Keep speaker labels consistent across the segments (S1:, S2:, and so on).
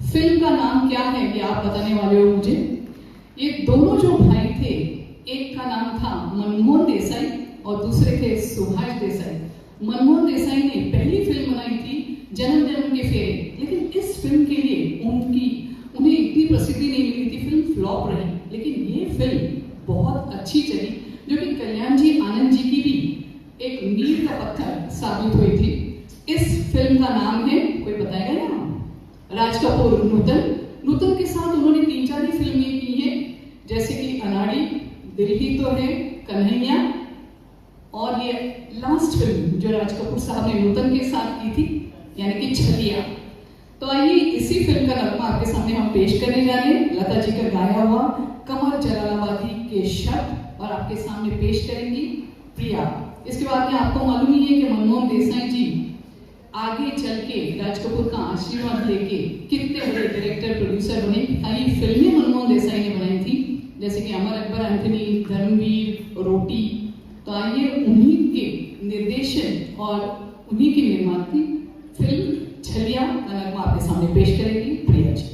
S1: Film का नाम क्या है ये आप बताने वाले हो मुझे। ये दोनों जो भाई थे, एक का नाम था मनमोहन देसाई और दूसरे थे सुभाष देसाई। मनमोहन देसाई ने पहली फिल्म बनाई थी जन्म जन्म के फेरे, लेकिन इस फिल्म के लिए उन्हें इतनी प्रसिद्धि नहीं मिली थी, फिल्म फ्लॉप रही। लेकिन ये फिल्म बहुत अच्छी चली, जो कि कल्याण जी आनंद जी की भी एक मील का पत्थर साबित हुई थी। इस फिल्म का नाम है, कोई बताएगा ना? राज कपूर, नूतन के साथ उन्होंने 3-4 फिल्में की हैं, जैसे कि अनाड़ी, दिल ही तो है, कन्हैया, और ये लास्ट फिल्म जो राज कपूर साहब ने नूतन के साथ की थी, यानी कि छलिया। तो आइए इसी फिल्म का नगमा आपके सामने हम पेश करने जा रहे हैं। लता जी का गाया हुआ कमर जलालाबादी के शब्द और आपके सामने पेश करेंगी प्रिया। इसके बाद में आपको मालूम ही है कि मनमोहन देसाई जी आगे चल के राज कपूर का आशीर्वाद लेके कितने बड़े डायरेक्टर प्रोड्यूसर बने। कई फिल्में मनमोहन देसाई ने बनाई थी, जैसे कि अमर अकबर एंथनी, धर्मवीर, रोटी। तो आइए उन्हीं के निर्देशन और उन्हीं के निर्माण की फिल्म छलिया का नगमा आपके सामने पेश करेंगी प्रिया जी।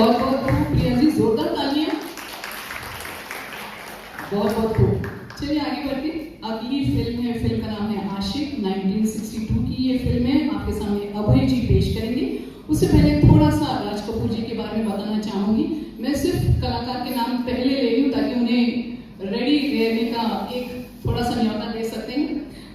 S1: बहुत बहुत खूब प्रिया जी, जोरदार तालियां। बहुत बहुत खूब। चलिए आगे बढ़ते। अगली फिल्म है, फिल्म का नाम है आशिक। 1962 की ये फिल्म है। आपके सामने अभय जी पेश करेंगे। उससे पहले थोड़ा सा राज कपूर जी के बारे में बताना चाहूंगी। मैं सिर्फ कलाकार के नाम पहले ले रही हूँ ताकि उन्हें रेडी रहने का एक थोड़ा सा न्योता दे सकते हैं।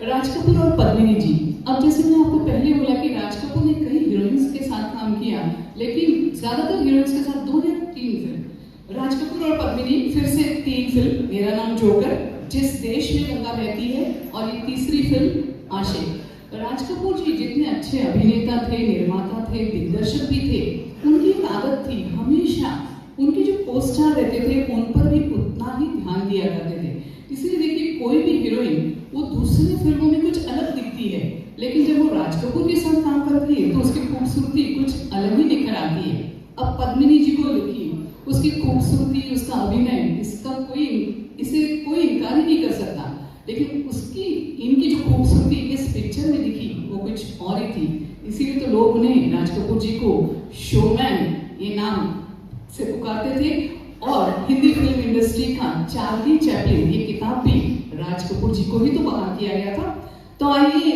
S1: राज कपूर और पद्मिनी जी। अब जैसे मैंने आपको पहले बोला कि राज कपूर ने कई हीरोइंस के साथ काम किया, लेकिन ज्यादातर हीरोइंस के साथ 2 या 3 फिल्म। राज कपूर और पद्मिनी फिर से 3 फिल्म, मेरा नाम जोकर, जिस देश में गंगा बहती है, और ये तीसरी फिल्म आशिक। राज कपूर जी जितने अच्छे अभिनेता थे, निर्माता थे, दिग्दर्शक भी थे, उनकी एक आदत थी, हमेशा उनके जो पोस्टर रहते थे उन पर भी उतना ही ध्यान दिया करते थे। इसलिए देखिए, कोई भी हीरोइन वो दूसरी फिल्मों में कुछ अलग दिखती है, लेकिन जब वो राज कपूर के साथ काम करती है तो उसकी खूबसूरती कुछ अलग ही निखर आती है। अब पद्मिनी जी को देखिए, उसकी खूबसूरती, उसका अभिनय, इसे कोई इनकार ही नहीं कर सकता, लेकिन इनकी जो खूबसूरती इस पिक्चर में दिखी वो कुछ और ही थी। इसीलिए तो लोग उन्हें, राज कपूर जी को, शोमैन ये नाम से पुकारते थे। और हिंदी फिल्म इंडस्ट्री का चार्ली चैपलिन ये किताब भी राज कपूर जी को ही तो बहाल किया गया था। तो आइए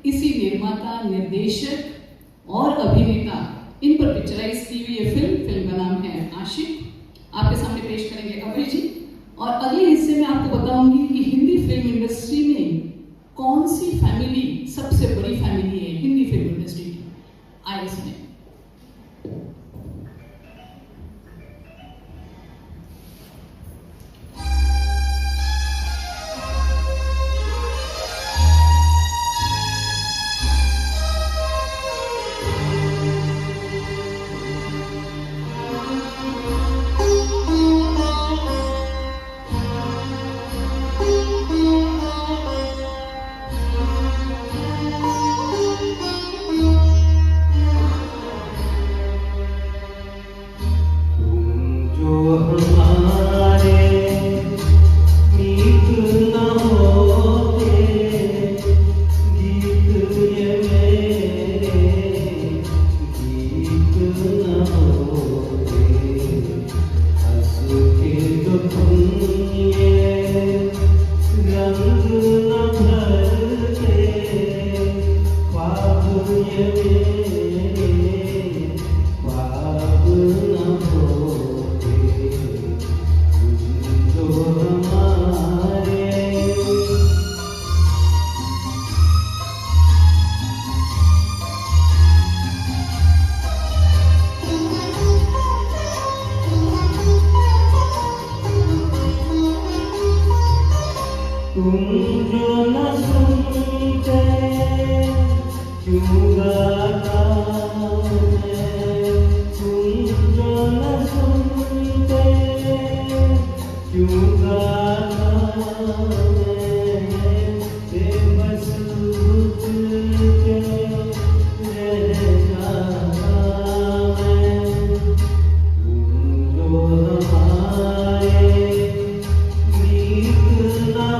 S1: इसी निर्माता, निर्देशक और अभिनेता, इन पर पिक्चराइज की हुई ये फिल्म का नाम है आशिक, आपके सामने पेश करेंगे अभय जी। और अगले हिस्से में आपको बताऊंगी कि हिंदी फिल्म इंडस्ट्री में कौन सी फैमिली सबसे बड़ी फैमिली है हिंदी फिल्म इंडस्ट्री की। आइए सुने।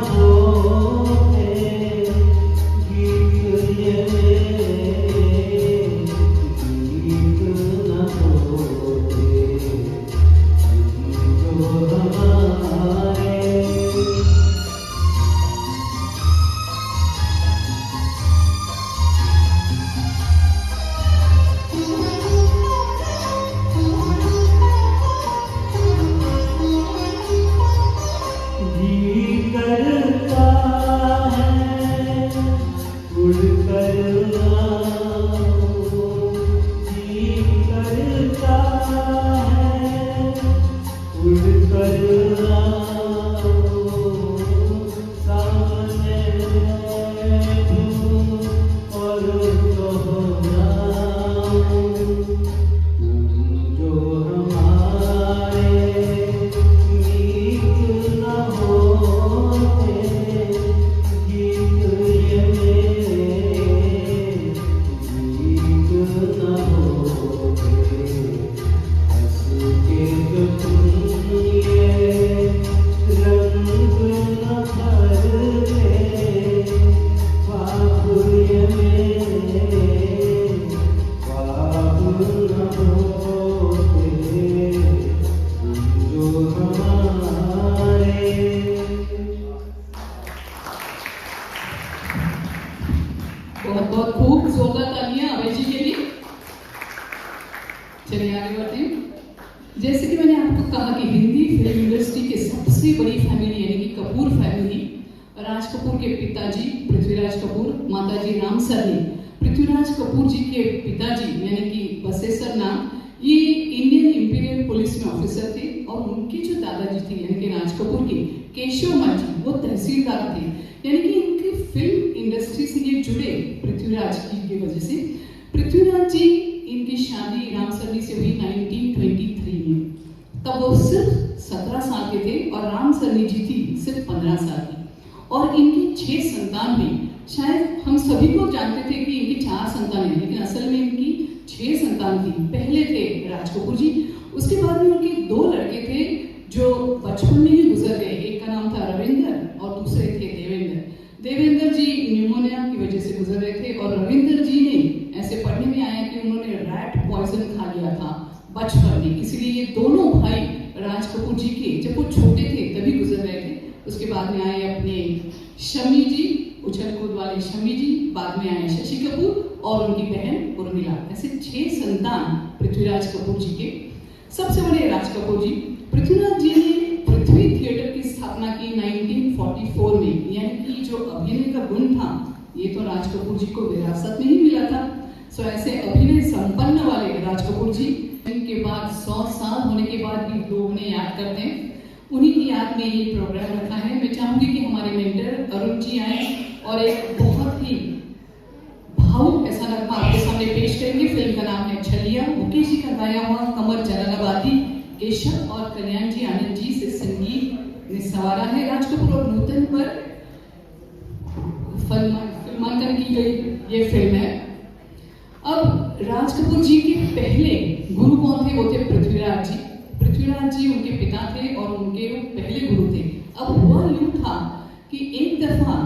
S2: हो
S1: आगे बढ़ते हैं। जैसे कि मैंने आपको कहा कि हिंदी फिल्म इंडस्ट्री के सबसे बड़ी फैमिली यानी कि कपूर फैमिली, राज कपूर के पिताजी पृथ्वीराज कपूर, माताजी रामसरनी, पृथ्वीराज कपूर जी के पिताजी यानी कि बसेसर नाम, ये इंडियन इंपीरियल पुलिस में ऑफिसर थे और उनके जो दादाजी थे यानी कि राज कपूर के केशव मांझी वो तहसीलदार थे। यानी कि इनके फिल्म इंडस्ट्री से ये जुड़े पृथ्वीराज जी की वजह से। पृथ्वीराज जी इनकी शादी रामसरनी से हुई 1923 में, तब वो सिर्फ 17 साल के थे और रामसरनी जी थी सिर्फ 15 साल की। और इनकी 6 संतान में शायद हम सभी लोग जानते थे कि इनकी 4 संतान हैं, लेकिन असल में इनकी 6 संतान थी। पहले थे राज कपूर जी, उसके बाद में उनके 2 लड़के थे जो बचपन में ही गुजर गए। एक का नाम था रविंद्र और दूसरे थे देवेंद्र। देवेंद्र जी न्यूमोनिया की वजह से गुजर रहे थे और रविंद्र जी ने ऐसे पढ़ने में आया कि उन्होंने रैट पॉइजन खा लिया था बचपन में, इसलिए ये दोनों भाई राज कपूर जी के जब वो छोटे थे तभी गुजर रहे थे। उसके बाद में आए अपने शमी जी, उछल कूद वाले शमी जी, बाद में आए शशि कपूर और उनकी बहन उर्मिला। ऐसे 6 संतान पृथ्वीराज कपूर जी के। सबसे बड़े राज कपूर जी, पृथ्वीराज जी ने पृथ्वी थिएटर की स्थापना की 1944 में। यानी कि जो अभिनय का गुण था ये तो राज कपूर जी को विरासत में ही मिला था। सो ऐसे अभिनय संपन्न वाले राज कपूर जी इनके बाद 100 साल होने के बाद भी लोग उन्हें याद करते हैं। उन्हीं की याद में ये प्रोग्राम रखा है। मैं चाहूंगी कि हमारे मेंटर अरुण जी आए और एक बहुत ही भावुक ऐसा नगमा आपके सामने पेश करेंगे। फिल्म का नाम है छलिया। मुकेश जी का गाया हुआ कमर जलालाबादी, केशव और कल्याण जी आनंद जी से संगीत ने सवारा है। राज कपूर और नूतन पर फिल्मांकन की गई ये फिल्म है। अब राज कपूर जी के पहले गुरु कौन थे? वो थे पृथ्वीराज जी। पृथ्वीराज जी उनके पिता थे और उनके पहले गुरु थे। अब हुआ यूं था कि एक दफा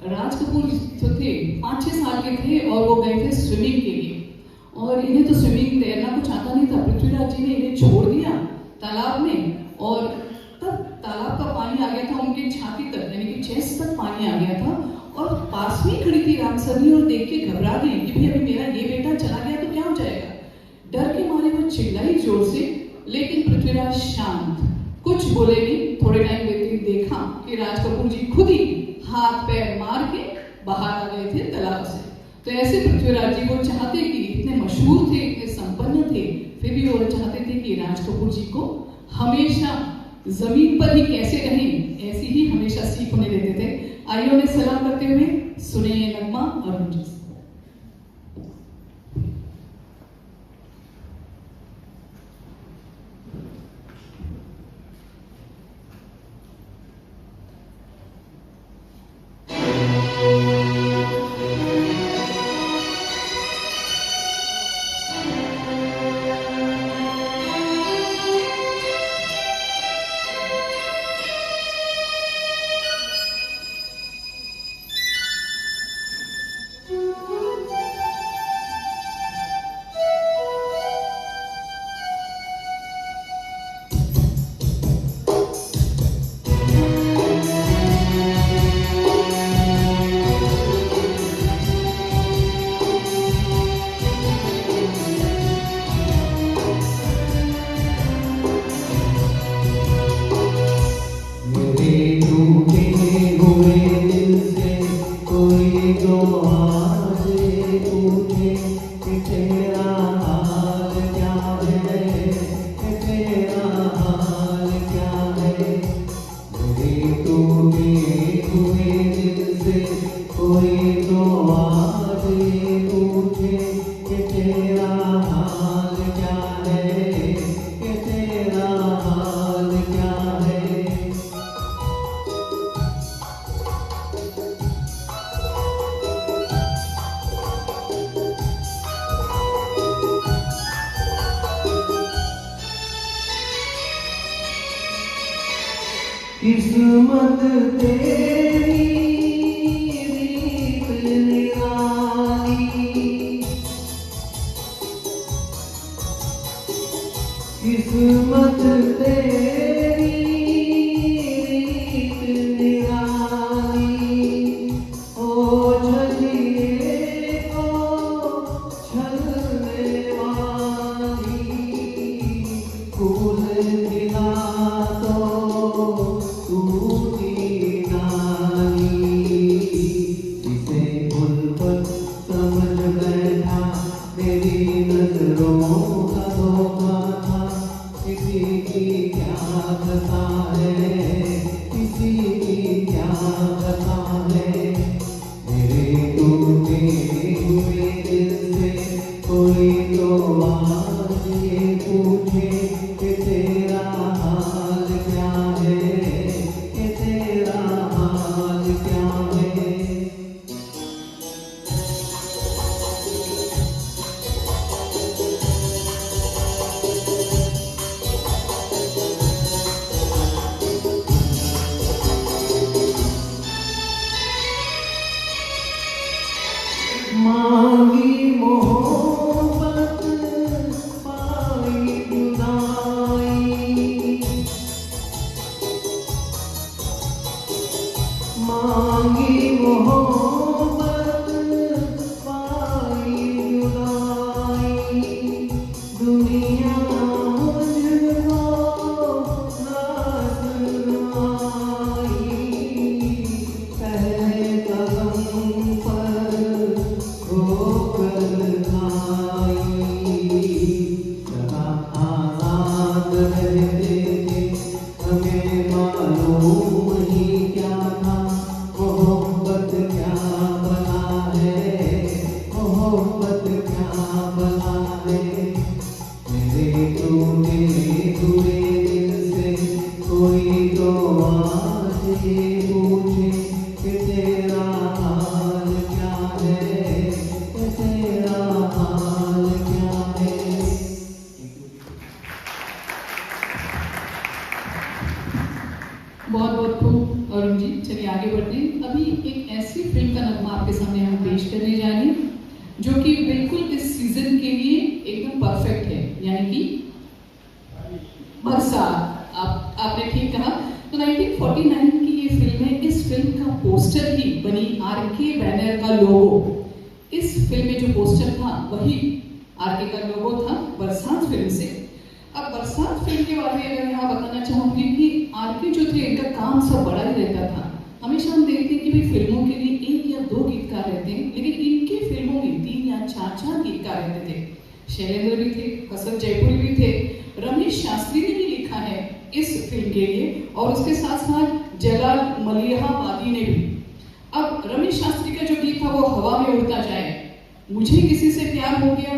S1: राज कपूर जो थे 5-6 साल के थे और वो गए थे स्विमिंग के लिए, और इन्हें तो स्विमिंग तैरना कुछ आता नहीं था। पृथ्वीराज जी ने इन्हें छोड़ दिया तालाब में और तब तालाब का पानी आ गया था उनके छाती तक, यानी कि चेस्ट तक पानी आ गया था। और पास में खड़ी थी रामसरनी और देख के घबरा गई कि भाई अभी मेरा ये बेटा चला गया तो क्या हो जाएगा। डर के मारे वो चिल्लाई जोर से, लेकिन पृथ्वीराज शांत, कुछ बोले नहीं। थोड़े टाइम देखा कि राज कपूर जी खुद ही हाथ पैर मार के बाहर आ गए थे तालाब से। तो ऐसे पृथ्वीराज जी वो चाहते कि इतने मशहूर थे, इतने संपन्न थे, फिर भी वो चाहते थे कि राज कपूर जी को हमेशा जमीन पर ही कैसे रहें, ऐसी ही हमेशा सीख उन्हें देते थे। आइए उन्हें सलाम करते हुए सुने ये नगमा अरुण जी से।
S2: किस्मत तेरी रीत निराली, किस्मत तेरी रीत निराली। ओ छलिए को छलने वाली, फूल खिला तो टूटी डाली, इसे उल्फत समझ बैठा मेरी नजरों का धोखा था। किसी की क्या खता है, किसी की क्या खता है, मेरे टूटे हुए दिल से कोई तो आज ये पूछे कि तेरा हाल क्या है, कि तेरा हाल क्या है। मांगी मोहब्बत पाई जुदाई, मांगी मोहब्बत पाई जुदाई, दुनिया मुझको नाज़ आई, पहले कदम पर होकर खाई, सदा आज़ाद रहते थे हमें मालूम ही क्या था, मोहब्बत क्या बला है, मोहब्बत क्या बला है। मेरे टूटे हुए दिल से कोई तो आज ये पूछे कि तेरा हाल क्या है, कि तेरा हाल क्या है।
S1: बहुत बहुत खूब अरुण जी। चलिए आगे बढ़ते हैं। अभी एक ऐसी फिल्म का नगमा आपके सामने हम पेश करने जा रहे हैं जो कि बिल्कुल इस सीजन के लिए एकदम परफेक्ट है, यानी कि बरसात। आपने ठीक कहा। तो 1949 की ये फिल्म है। इस फिल्म का पोस्टर ही बनी आरके बैनर का लोगो। इस फिल्म में जो पोस्टर था वही आरके का लोगो था बरसात फिल्म से। अब बरसात फिल्म के बारे में अगर यहाँ बताना चाहूंगी कि आरके जो थे इनका काम सब बड़ा ही रहता था। हमेशा हम देखते हैं कि भाई फिल्मों के लिए 1 या 2 गीतकार रहते हैं, लेकिन इनकी फिल्मों में 3 या 4 गीतकार रहते थे। शैलेंद्र भी थे, हसन जयपुरी भी थे, रमेश शास्त्री ने भी लिखा है इस फिल्म के लिए, और उसके साथ साथ जलाल मलिहाबादी ने भी। अब रमेश शास्त्री का जो गीत था वो हवा में उड़ता जाए, मुझे किसी से प्यार हो गया,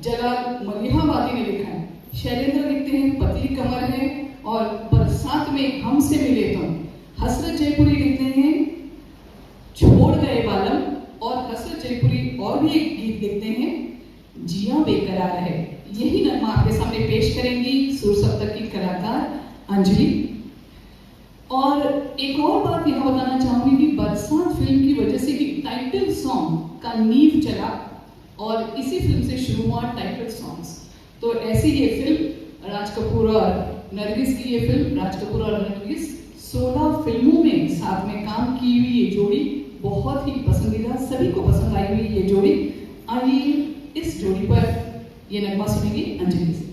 S1: जलाल मलिहाबादी ने लिखा है। शैलेंद्र लिखते हैं पतली कमर है, और बरसात में हमसे मिले तुम। हसरत जयपुरी लिखते हैं छोड़ गए बालम, और हसरत जयपुरी और भी एक गीत लिखते हैं जिया बेकरार है। यही नगमा आपके सामने पेश करेंगी सुर सप्तक की कलाकार अंजलि। और एक और बात यहाँ बताना चाहूंगी कि बरसात फिल्म की वजह से कि टाइटल सॉन्ग का नींव चला, और इसी फिल्म से शुरू हुआ टाइटल सॉन्ग्स। तो ऐसी ये फिल्म राज कपूर और नरगिस की ये फिल्म, राज कपूर और नरगिस 16 फिल्मों में साथ में काम की हुई ये जोड़ी बहुत ही पसंदीदा, सभी को पसंद आई हुई ये जोड़ी। आइए इस जोड़ी पर ये नगमा सुनेंगे अंजलि से।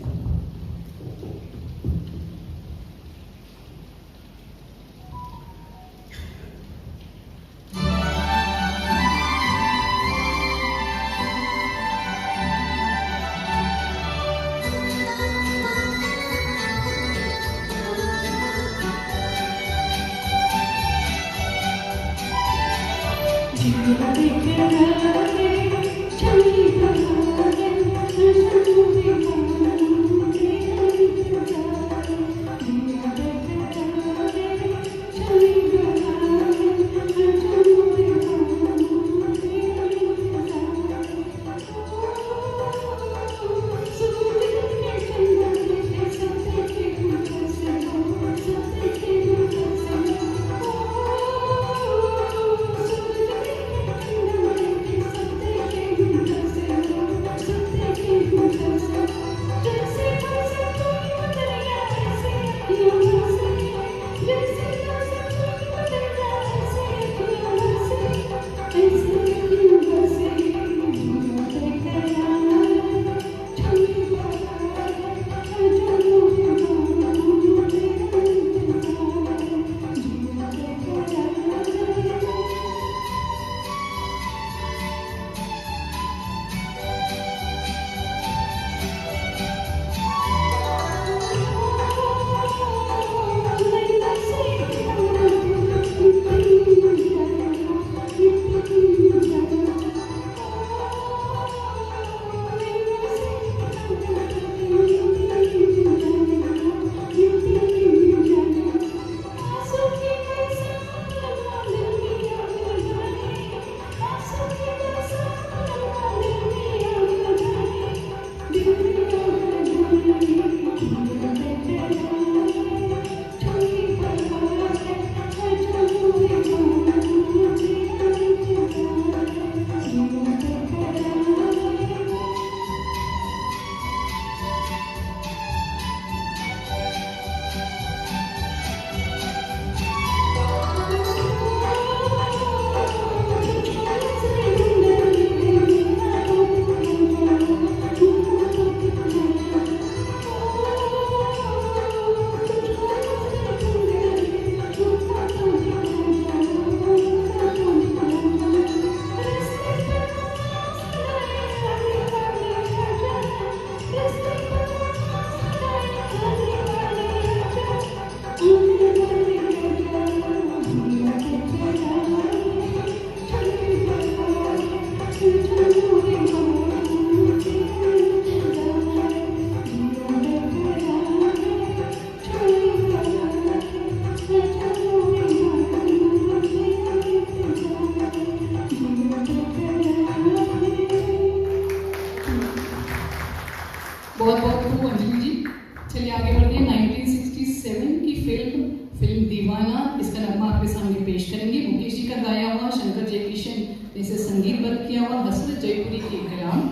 S1: आपके सामने पेश करेंगे। मुकेश जी का गाया हुआ, शंकर जयकिशन ने इसे संगीतबद्ध किया हुआ हसरत जयपुरी के कलाम,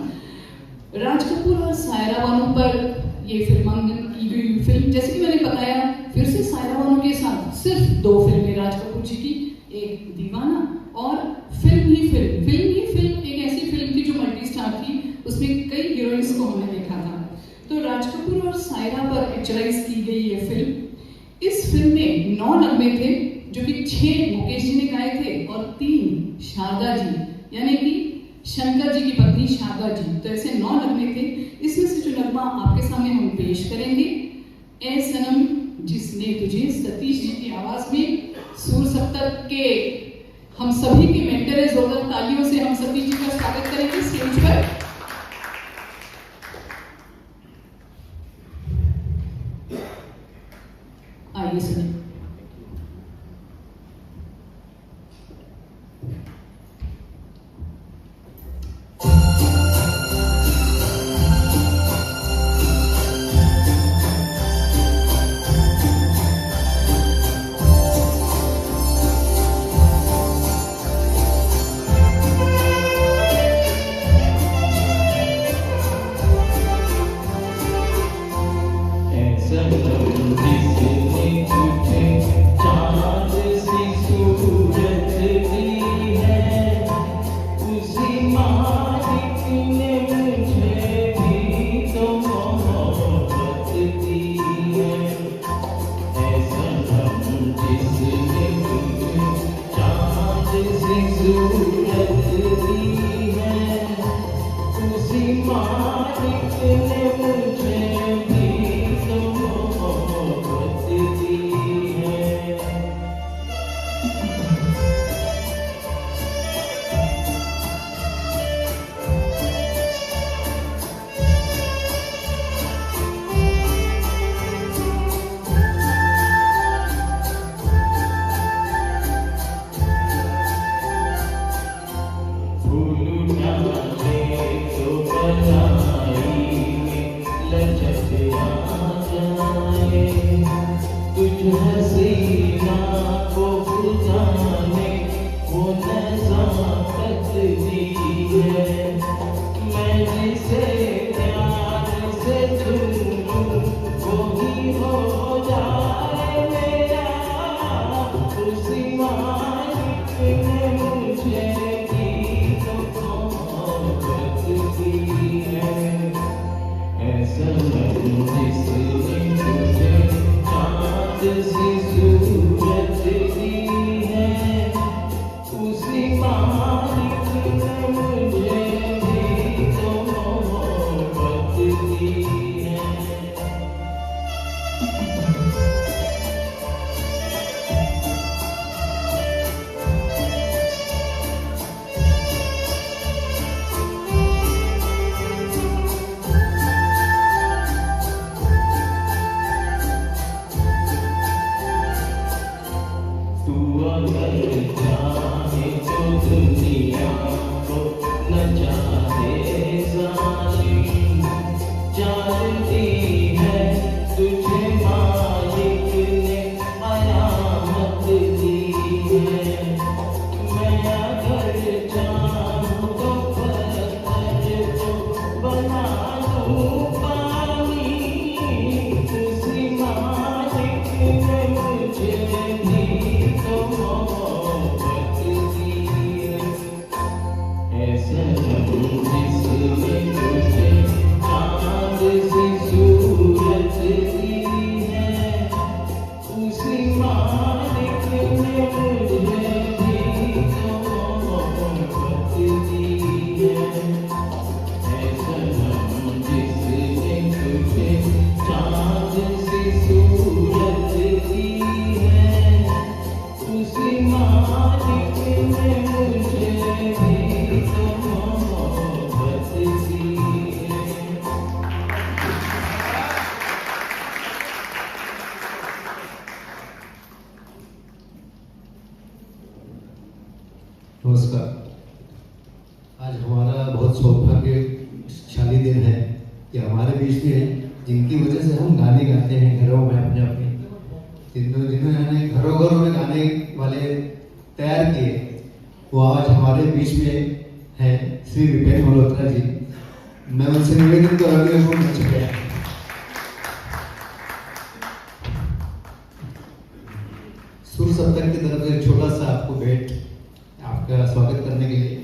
S1: राज कपूर और सायरा बानो पर ये फिल्मांकन की गई फिल्म। जैसे कि मैंने बताया, फिर से सायरा बानो के साथ सिर्फ 2 फिल्में राज कपूर जी की, एक दीवाना और फिल्म ही फिल्म। एक ऐसी फिल्म थी जो मल्टी स्टार थी, उसमें कई हीरोइंस को हमने देखा था। तो राज कपूर और सायरा पर पिक्चराइज की गई ये फिल्म। इस फिल्म में 9 नगमे थे, जो कि 6 मुकेश जी ने गाए थे और 3 शारदा जी यानी कि शंकर जी की पत्नी शारदा जी। तो ऐसे 9 नगमे थे। इसमें से जो नगमा आपके सामने हम पेश करेंगे, ए सनम जिसने तुझे, सतीश जी की आवाज में, सुर सप्तक के हम सभी के मेंटर है। जोरदार तालियों से हम सतीश जी का स्वागत करेंगे स्टेज पर। आइए सुनिए।
S2: नमस्कार। आज हमारा बहुत सौभाग्यशाली दिन है कि हमारे बीच में जिनकी वजह से हम गाने गाते हैं घरों में अपने अपने, जिन्होंने घरों घरों में गाने वाले तैयार किए, वो आज हमारे बीच में हैं श्री विपिन मल्होत्रा जी। मैं उनसे निवेदन करूँगी वो मंच पे आए। सुर सप्तक की तरफ से छोटा सा आपको भेंट, आपका स्वागत करने के लिए।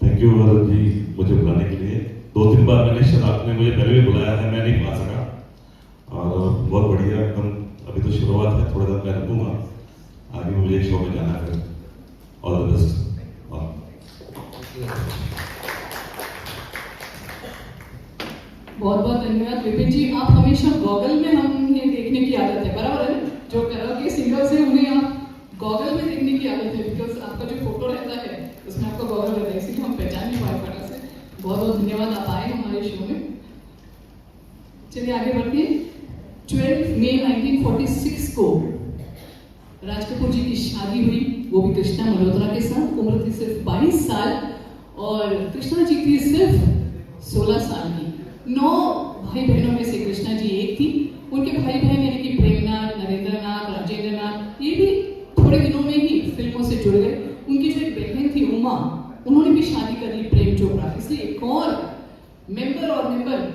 S3: थैंक यू वरुण जी मुझे बुलाने के लिए। 2-3 बार आपने मुझे पहले भी बुलाया है, मैं नहीं बुला सका और बहुत बढ़िया एकदम। अभी तो शुरुआत है, थोड़ा दिन मैं रुकूंगा, आगे मुझे एक शो में जाना है। All the best.
S1: बहुत बहुत धन्यवाद विपिन जी। आप हमेशा गॉगल में हम ये देखने की आदत है, बराबर है ना? जो कराओके सिंगर्स हैं उन्हें आप गॉगल में देखने की आदत है, बिकॉज आपका जो फोटो रहता है उसमें आपका गॉगल रहता है, इसीलिए हम पहचान नहीं पाए फटा से। बहुत बहुत धन्यवाद आप आए हमारे शो में। चलिए आगे बढ़ते हैं। 12 मई 1946 को राज कपूर जी की शादी हुई, वो भी कृष्णा मल्होत्रा के साथ। उम्र थी सिर्फ 22 साल और कृष्णा जी थी सिर्फ 16 साल की। 9 भाई बहनों में से कृष्णा जी एक थी। उनके भाई बहन यानी कि प्रेमनाथ, नरेंद्रनाथ, राजेंद्रनाथ, ये भी थोड़े दिनों में ही फिल्मों से जुड़ गए। उनकी जो एक बहन थी उमा, उन्होंने भी शादी कर ली प्रेम चोपड़ा। इसलिए एक और मेंबर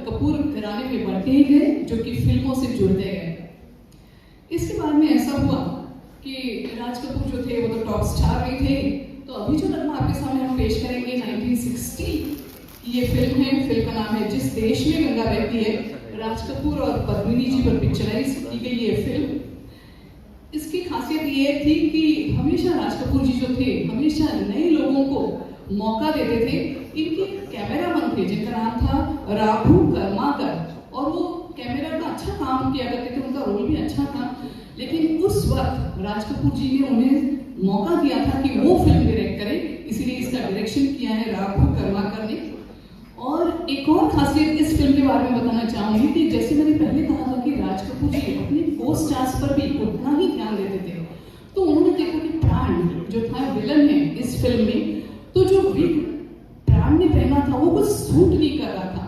S1: कपूर घराने में बढ़ते ही गए, जो कि फिल्मों से जुड़ते गए। इसके बाद में ऐसा हुआ कि राज कपूर जो थे वो तो टॉप स्टार भी थे। तो अभी जो नगमा आपके सामने हम पेश करेंगे 1960 ये फिल्म है। फिल्म का नाम है जिस देश में गंगा बहती है। राज कपूर और पद्मिनी जी पर पिक्चराइज की गई ये फिल्म। इसकी खासियत ये थी कि हमेशा राज कपूर जी जो थे हमेशा नए लोगों को मौका देते थे। इनके कैमरामैन थे जिनका नाम था राघु कर्माकर, और वो कैमरा का अच्छा काम किया करते थे, उनका रोल भी अच्छा था। लेकिन उस वक्त राज कपूर जी ने उन्हें मौका दिया था कि वो फिल्म डायरेक्ट करें, इसीलिए इसका डायरेक्शन किया है राघु कर्माकर ने। और एक और खासियत इस फिल्म के बारे में बताना चाहूंगी कि जैसे मैंने पहले कहा था कि राज कपूर जी अपने को स्टार्स पर भी उतना ही ध्यान देते थे। तो उन्होंने देखा कि प्राण जो था विलन है इस फिल्म में, तो जो विग प्राण ने पहना था वो कुछ सूट नहीं कर रहा था।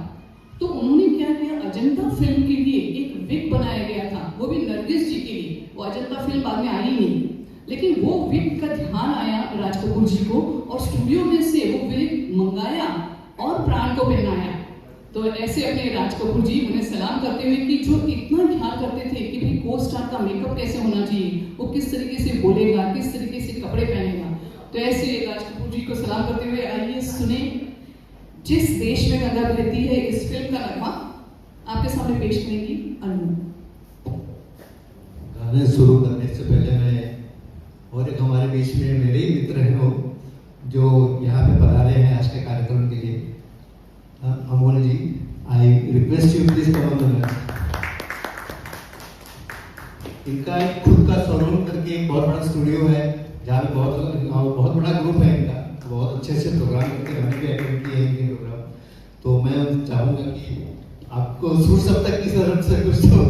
S1: तो उन्होंने क्या किया, अजंता फिल्म के लिए एक विग बनाया गया था, वो भी नरगिस जी के लिए। वो अजंता फिल्म बाद में आई नहीं, लेकिन वो विग का ध्यान आया राज कपूर जी को और स्टूडियो में से वो विग मंगाया और प्राण को पहनाया। तो ऐसे अपने राज कपूर जी उन्हें सलाम करते हुए कि जो इतना ख्याल करते थे कि भाई को स्टार का मेकअप कैसे होना चाहिए, वो किस तरीके से बोलेगा, किस तरीके से कपड़े पहनेगा। तो ऐसे राज कपूर जी को सलाम करते हुए आइए सुने जिस देश में गंगा बहती है इस फिल्म का नगमा आपके सामने पेश करेंगी अनु।
S2: गाने शुरू करने से पहले मैं और एक हमारे बीच में मेरे ही मित्र हैं वो जो यहाँ पे पधारे हैं आज के कार्यक्रम के लिए, Amol ji, I request you please come on. इनका एक खुद का शोरूम करके एक बहुत बड़ा स्टूडियो है जहाँ पे बहुत बड़ा ग्रुप है इनका, बहुत अच्छे से प्रोग्राम करते हैं, हमने भी अटेंड किए हैं इनके प्रोग्राम। तो मैं चाहूँगा कि आपको सुर सप्तक की तरफ से कुछ तो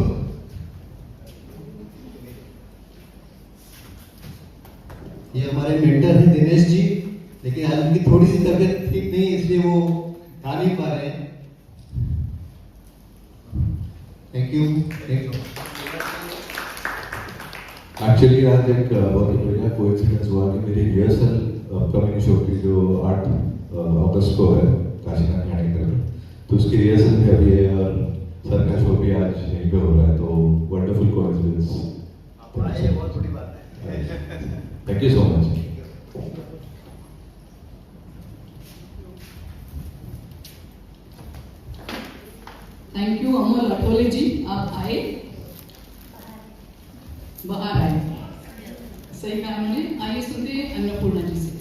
S2: ये हमारे मेंटर हैं दिनेश जी, लेकिन आज उनकी थोड़ी सी तबीयत ठीक नहीं है इसलिए वो गा नहीं पा रहे हैं। Thank you.
S3: एक्चुअली आज एक बहुत ही बढ़िया कोइंसिडेंस हुआ कि मेरी रिहर्सल अपकमिंग शो की जो 8 अगस्त को है काशीनाथ थिएटर में, तो उसकी रिहर्सल भी अभी है और सर का शो भी आज यहीं पे हो रहा है। तो वंडरफुल कोइंसिडेंस,
S2: बहुत बड़ी बात है।
S3: Thank you so much.
S1: Thank you Amol Athole ji, आप आए, बाहर आए, सही कहा उन्होंने। आइए सुनते हैं अन्नपूर्णा जी से।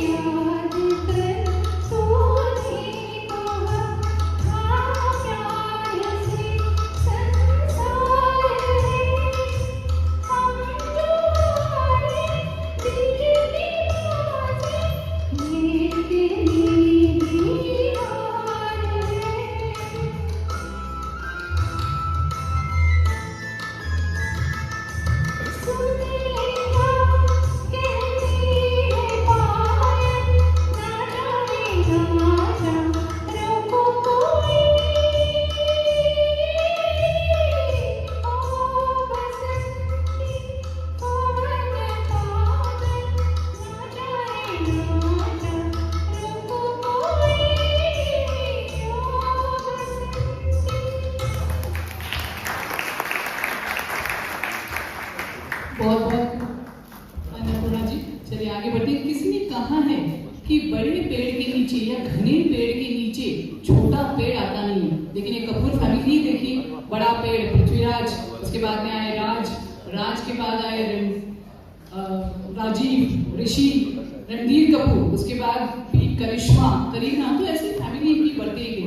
S4: याद कर तूने कहा था प्यार से संसार है हम तुम्हारे दिल की बातें लेते नहीं हार है सुन लेना कहती है पायल ना जाने राजा रोको कोई ओ बसंती ओ मन पागल ना जाने राजा रोको कोई ओ बसंती
S1: बहुत बहुत अन्नपूर्णा जी। चलिए आगे बढ़ते हैं। किसी ने कहा है कि बड़े पेड़ के नीचे या घने पेड़ के नीचे छोटा पेड़ आता नहीं है, लेकिन ये कपूर फैमिली ही देखिए, बड़ा पेड़ पृथ्वीराज, उसके बाद में आए राज, राज के बाद आए राजीव, ऋषि, रणधीर कपूर, उसके बाद भी करिश्मा, करीना, तो ऐसी फैमिली इनकी बढ़ती गई।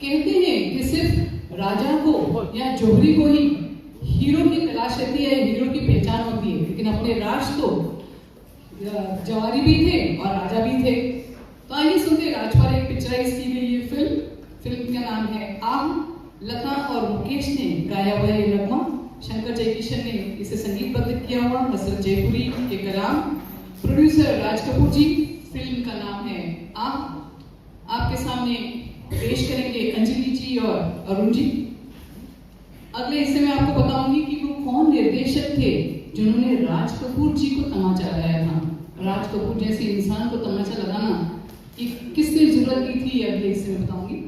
S1: कहते हैं कि सिर्फ राजा को या जौहरी को ही हीरो की तलाश रहती है, हीरो की पहचान होती है, लेकिन अपने राज तो जवारी भी थे और राजा भी थे। तो आइए सुनते हैं राज पर एक पिक्चराइज की गई ये फिल्म का नाम है आह। लता और मुकेश ने गाया हुआ ये नगमा, शंकर जयकिशन ने इसे संगीतबद्ध किया हुआ, हसरत जयपुरी के कलाम, प्रोड्यूसर राज कपूर जी। फिल्म का नाम है आह। आपके सामने पेश करेंगे अंजलि जी और अरुण जी। अगले हिस्से में आपको बताऊंगी कि वो कौन निर्देशक थे जिन्होंने राज कपूर जी को तमाचा लगाया था। राज कपूर जैसे इंसान को तमाचा लगाना कि किसने जरूरत की थी, अगले हिस्से में बताऊंगी।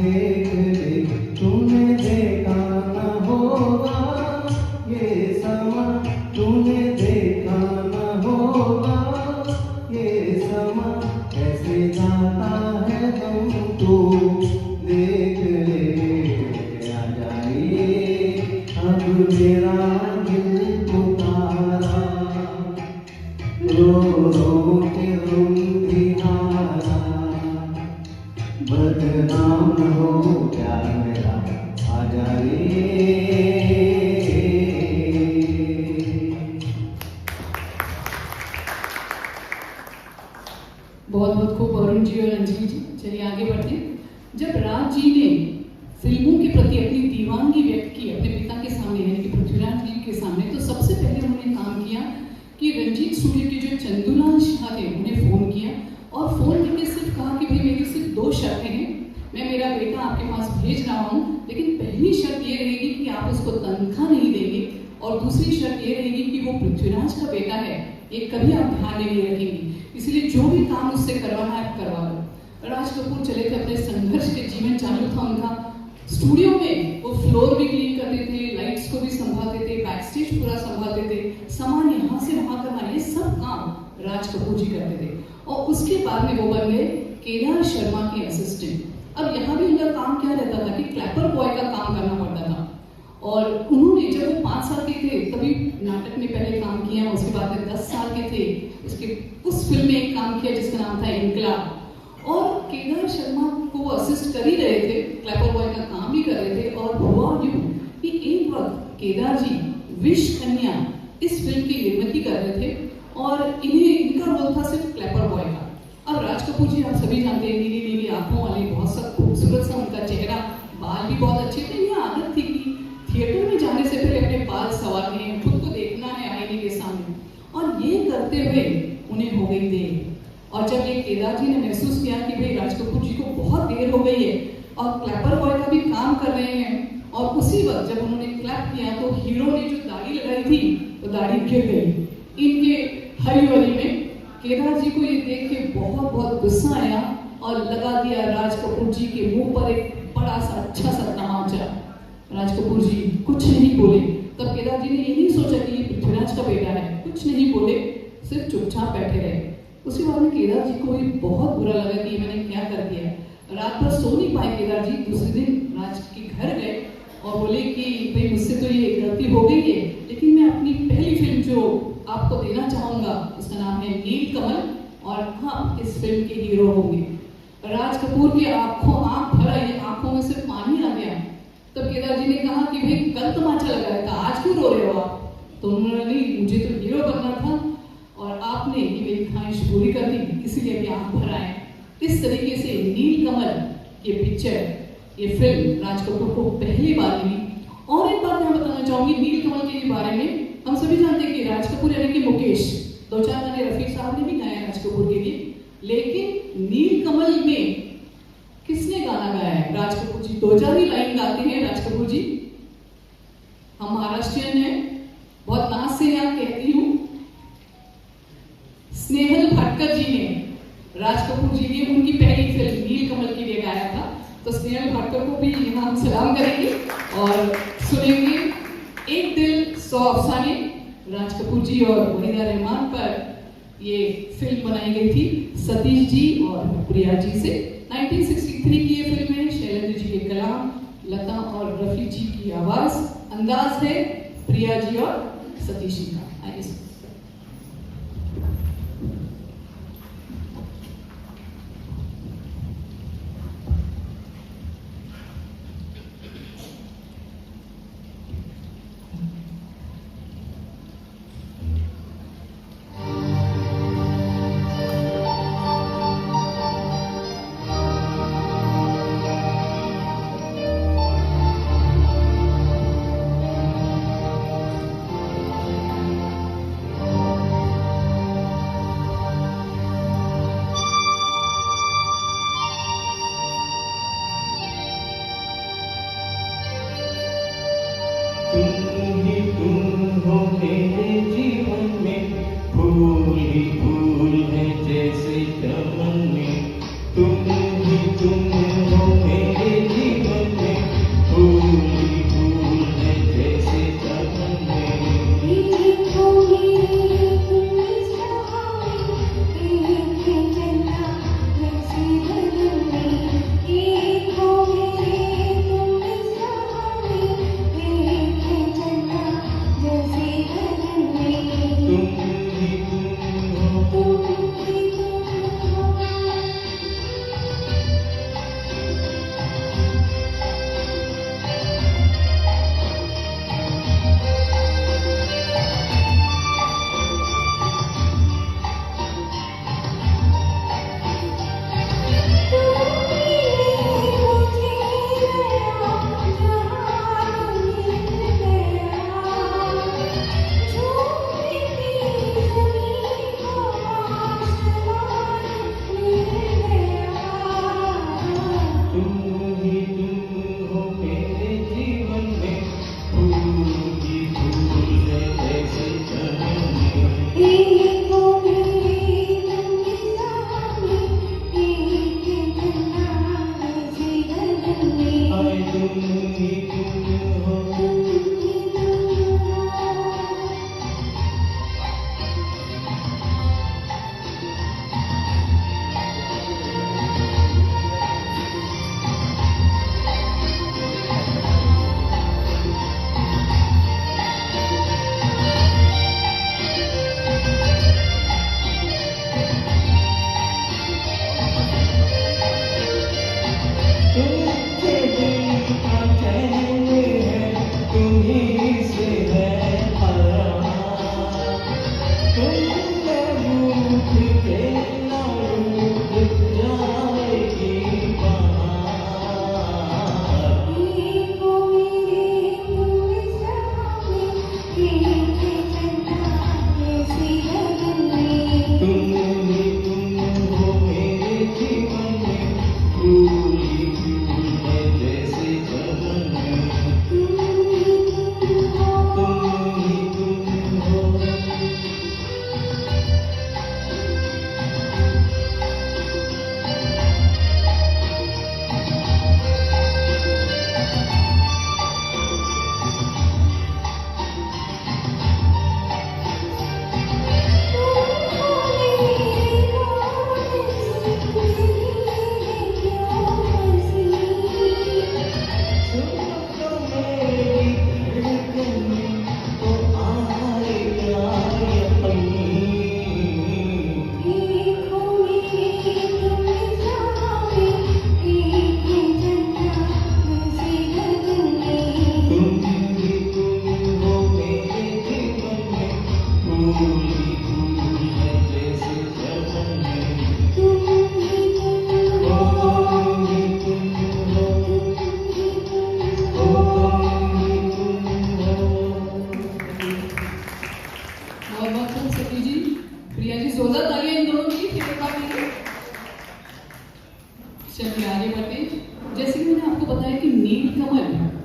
S2: देख ले तूने देखा न होगा ये समा, तूने देखा न होगा ये समा, कैसे जाता है हम तू देख ले आ जाइए अब मेरा दिल पुकारा, रो रो के तुम दिहारा, बदनाम हो प्यार मेरा आ जाइए।
S1: बहुत बहुत खूब अरुण जी और अंजलि जी। चलिए आगे बढ़ते हैं। जब राज जी ने फिल्मों के प्रति अपनी दीवानगी व्यक्त की अपने पिता के सामने यानी कि पृथ्वीराज जी के सामने, तो सबसे पहले उन्होंने काम किया कि रंजीत स्टूडियो के जो चंदूलाल शाह थे उन्हें फोन किया और फोन करके सिर्फ कहा कि भाई मेरी सिर्फ 2 शर्तें हैं, मैं मेरा बेटा आपके पास भेज रहा हूँ, लेकिन पहली शर्त ये रहेगी कि आप उसको तनख्वाह नहीं देंगे और दूसरी शर्त ये रहेगी कि वो पृथ्वीराज का बेटा है, ये कभी आप ध्यान नहीं रखेंगे, इसलिए जो भी काम उससे करवाना है आप करवा लो। राज कपूर चले थे, अपने संघर्ष के जीवन चालू था उनका। स्टूडियो में वो फ्लोर भी क्लीन करते थे, लाइट्स को भी संभालते थे, बैक स्टेज पूरा संभालते थे, सामान यहाँ से वहाँ करना, ये सब काम राज कपूर जी करते थे। और उसके बाद में वो बन गए केदार शर्मा के असिस्टेंट। अब यहाँ भी उनका काम क्या रहता था कि क्लैपर बॉय का काम करना पड़ता था। और उन्होंने जब वो 5 साल के थे तभी नाटक में पहले काम किया, उसके बाद में 10 साल के थे उसके उस फिल्म में एक काम किया जिसका नाम था इनकलाब। और केदार शर्मा को असिस्ट कर ही रहे थे, क्लैपर बॉय का काम भी कर रहे थे। और हुआ यूं कि एक वक्त केदार जी विश कन्या इस फिल्म की निर्मित कर रहे थे और इनका रोल था सिर्फ क्लैपर बॉय का। अब राज कपूर जी आप सभी जानते हैं, नीली नीली आंखों वाले, बहुत सा खूबसूरत सा उनका चेहरा, बाल भी बहुत अच्छे थे। यह आदत थी कि थिएटर में जाने से पहले अपने बाल संवारने हैं, खुद को देखना है आईने के सामने, और ये करते हुए उन्हें हो गई देर। और जब ये केदार जी ने महसूस किया कि भाई राज कपूर जी को बहुत देर हो गई है और क्लैपर बॉय का भी काम कर रहे हैं, और उसी वक्त जब उन्होंने क्लैप किया तो हीरो ने जो दाढ़ी लगाई थी तो दाढ़ी गिर गई इनके हरी में। केदार जी को ये देख के बहुत बहुत गुस्सा आया और लगा दिया राज कपूर जी के मुंह पर एक बड़ा सा अच्छा सा तमाचा। राज कपूर जी कुछ नहीं बोले। तब केदार जी ने ये नहीं सोचा कि ये पृथ्वीराज का बेटा है, कुछ नहीं बोले, सिर्फ चुपचाप बैठे रहे। उसके बाद में केदार जी को भी बहुत बुरा लगा कि मैंने क्या कर दिया। रात भर सो नहीं पाए केदार जी। दूसरे दिन राज के घर गए और बोले कि भाई मुझसे तो ये गलती हो गई है, लेकिन मैं अपनी पहली फिल्म जो आपको देना चाहूंगा उसका नाम है नीलकमल और आप इस फिल्म के हीरो होंगे। राज कपूर की आंख भर आई, आंखों में से पानी आ गया। तब केदार जी ने कहा कि भाई कल तमाचा लगाया था, आज क्यों रो रहे हो आप? तो उन्होंने नहीं, मुझे तो हीरो बनना था और आपने ये मेरी ख्वाहिश पूरी कर दी, इसीलिए अभी आंख भर आए। इस तरीके से नीलकमल ये पिक्चर, ये फिल्म राज कपूर को पहली बार मिली। और एक बात मैं बताना चाहूंगी नीलकमल के बारे में। हम सभी जानते हैं कि राज कपूर यानी कि मुकेश 2-4 गाने रफी साहब ने भी गाए राज कपूर के लिए, लेकिन नीलकमल में किसने गाना गाया है? राज कपूर जी 2-4 ही लाइन गाते हैं राज कपूर जी। हम महाराष्ट्रियन हैं, बहुत नाज से यहाँ कहती हूँ। स्नेहल भटकर जी ने राज कपूर जी ने उनकी पहली फिल्म नीलकमल के लिए गाया था, तो स्नेहल भटकर को भी यहाँ हम सलाम करेंगे और सुनेंगे एक दिल 100 अफसाने। राज कपूर जी और वहीदा रहमान पर ये फिल्म बनाई गई थी सतीश जी और प्रिया जी से। 1963 की ये फिल्म है। शैलेंद्र जी के कलाम, लता और रफी जी की आवाज, अंदाज है प्रिया जी और सतीश जी का। आइए सुनते हैं।
S5: तुम ही तुम हो मेरे जीवन में, फूल ही फूल है जैसे चमन में। तुम ही तुम हो मेरे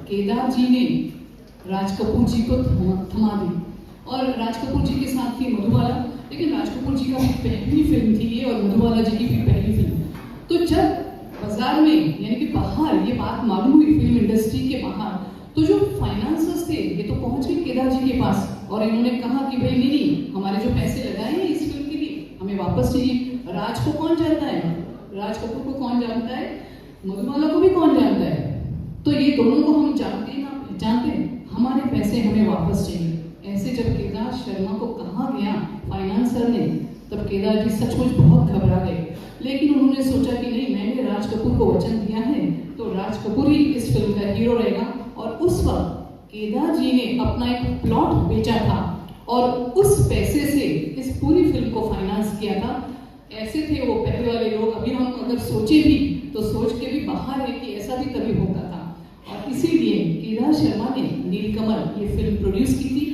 S1: केदार जी ने राज कपूर जी को थमा दी और राज कपूर जी के साथ थी मधुबाला, लेकिन राज कपूर जी का भी पहली फिल्म थी ये और मधुबाला जी की भी पहली फिल्म। तो जब बाजार में यानी कि बाहर ये बात मालूम हुई फिल्म इंडस्ट्री के बाहर, तो जो फाइनेंसर्स थे ये तो पहुंच गए केदार जी के पास और इन्होंने कहा कि भाई नहीं, हमारे जो पैसे लगाए हैं इस फिल्म के लिए हमें वापस चाहिए। राज को कौन जानता है, राज कपूर को कौन जानता है, मधुबाला को भी कौन जानता है, तो ये दोनों को हम जानते हैं, हमारे पैसे हमें वापस चाहिए। ऐसे जब केदार शर्मा को कहा गया फाइनेंसर ने, तब केदार जी सचमुच बहुत घबरा गए, लेकिन उन्होंने सोचा कि नहीं, मैंने राज कपूर को वचन दिया है तो राज कपूर ही इस फिल्म का हीरो रहेगा। और उस वक्त केदार जी ने अपना एक प्लॉट बेचा था और उस पैसे से इस पूरी फिल्म को फाइनेंस किया था। ऐसे थे वो पहले वाले लोग, अभी हम अगर सोचे भी तो सोच के भी बाहर है कि ऐसा भी कभी होता था। और इसीलिए केदार शर्मा ने नीलकमल ये फिल्म प्रोड्यूस की थी।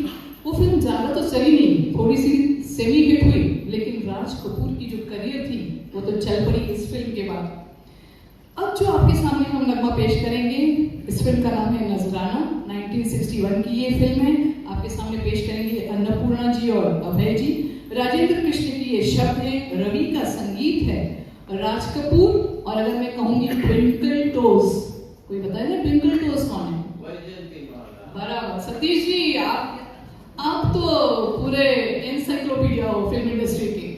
S1: वो फिल्म ज़्यादा तो चली नहीं, थोड़ी सी सेमी हिट हुई, लेकिन राज कपूर की जो करियर थी वो तो चल पड़ी इस फिल्म के बाद। अब जो आपके सामने हम नगमा पेश करेंगे, इस फिल्म का नाम है नजराना। 1961 की ये फिल्म है। आपके सामने पेश करेंगे अन्नपूर्णा जी और अभय जी। राजेंद्र कृष्ण की ये शब्द है, रवि का संगीत है, राज कपूर और अगर मैं कहूंगी ट्विंकल टोज, कोई बताएगा ट्विंकल टोज कौन है? बराबर, सतीश जी आप तो पूरे एनसाइक्लोपीडिया हो फिल्म इंडस्ट्री के।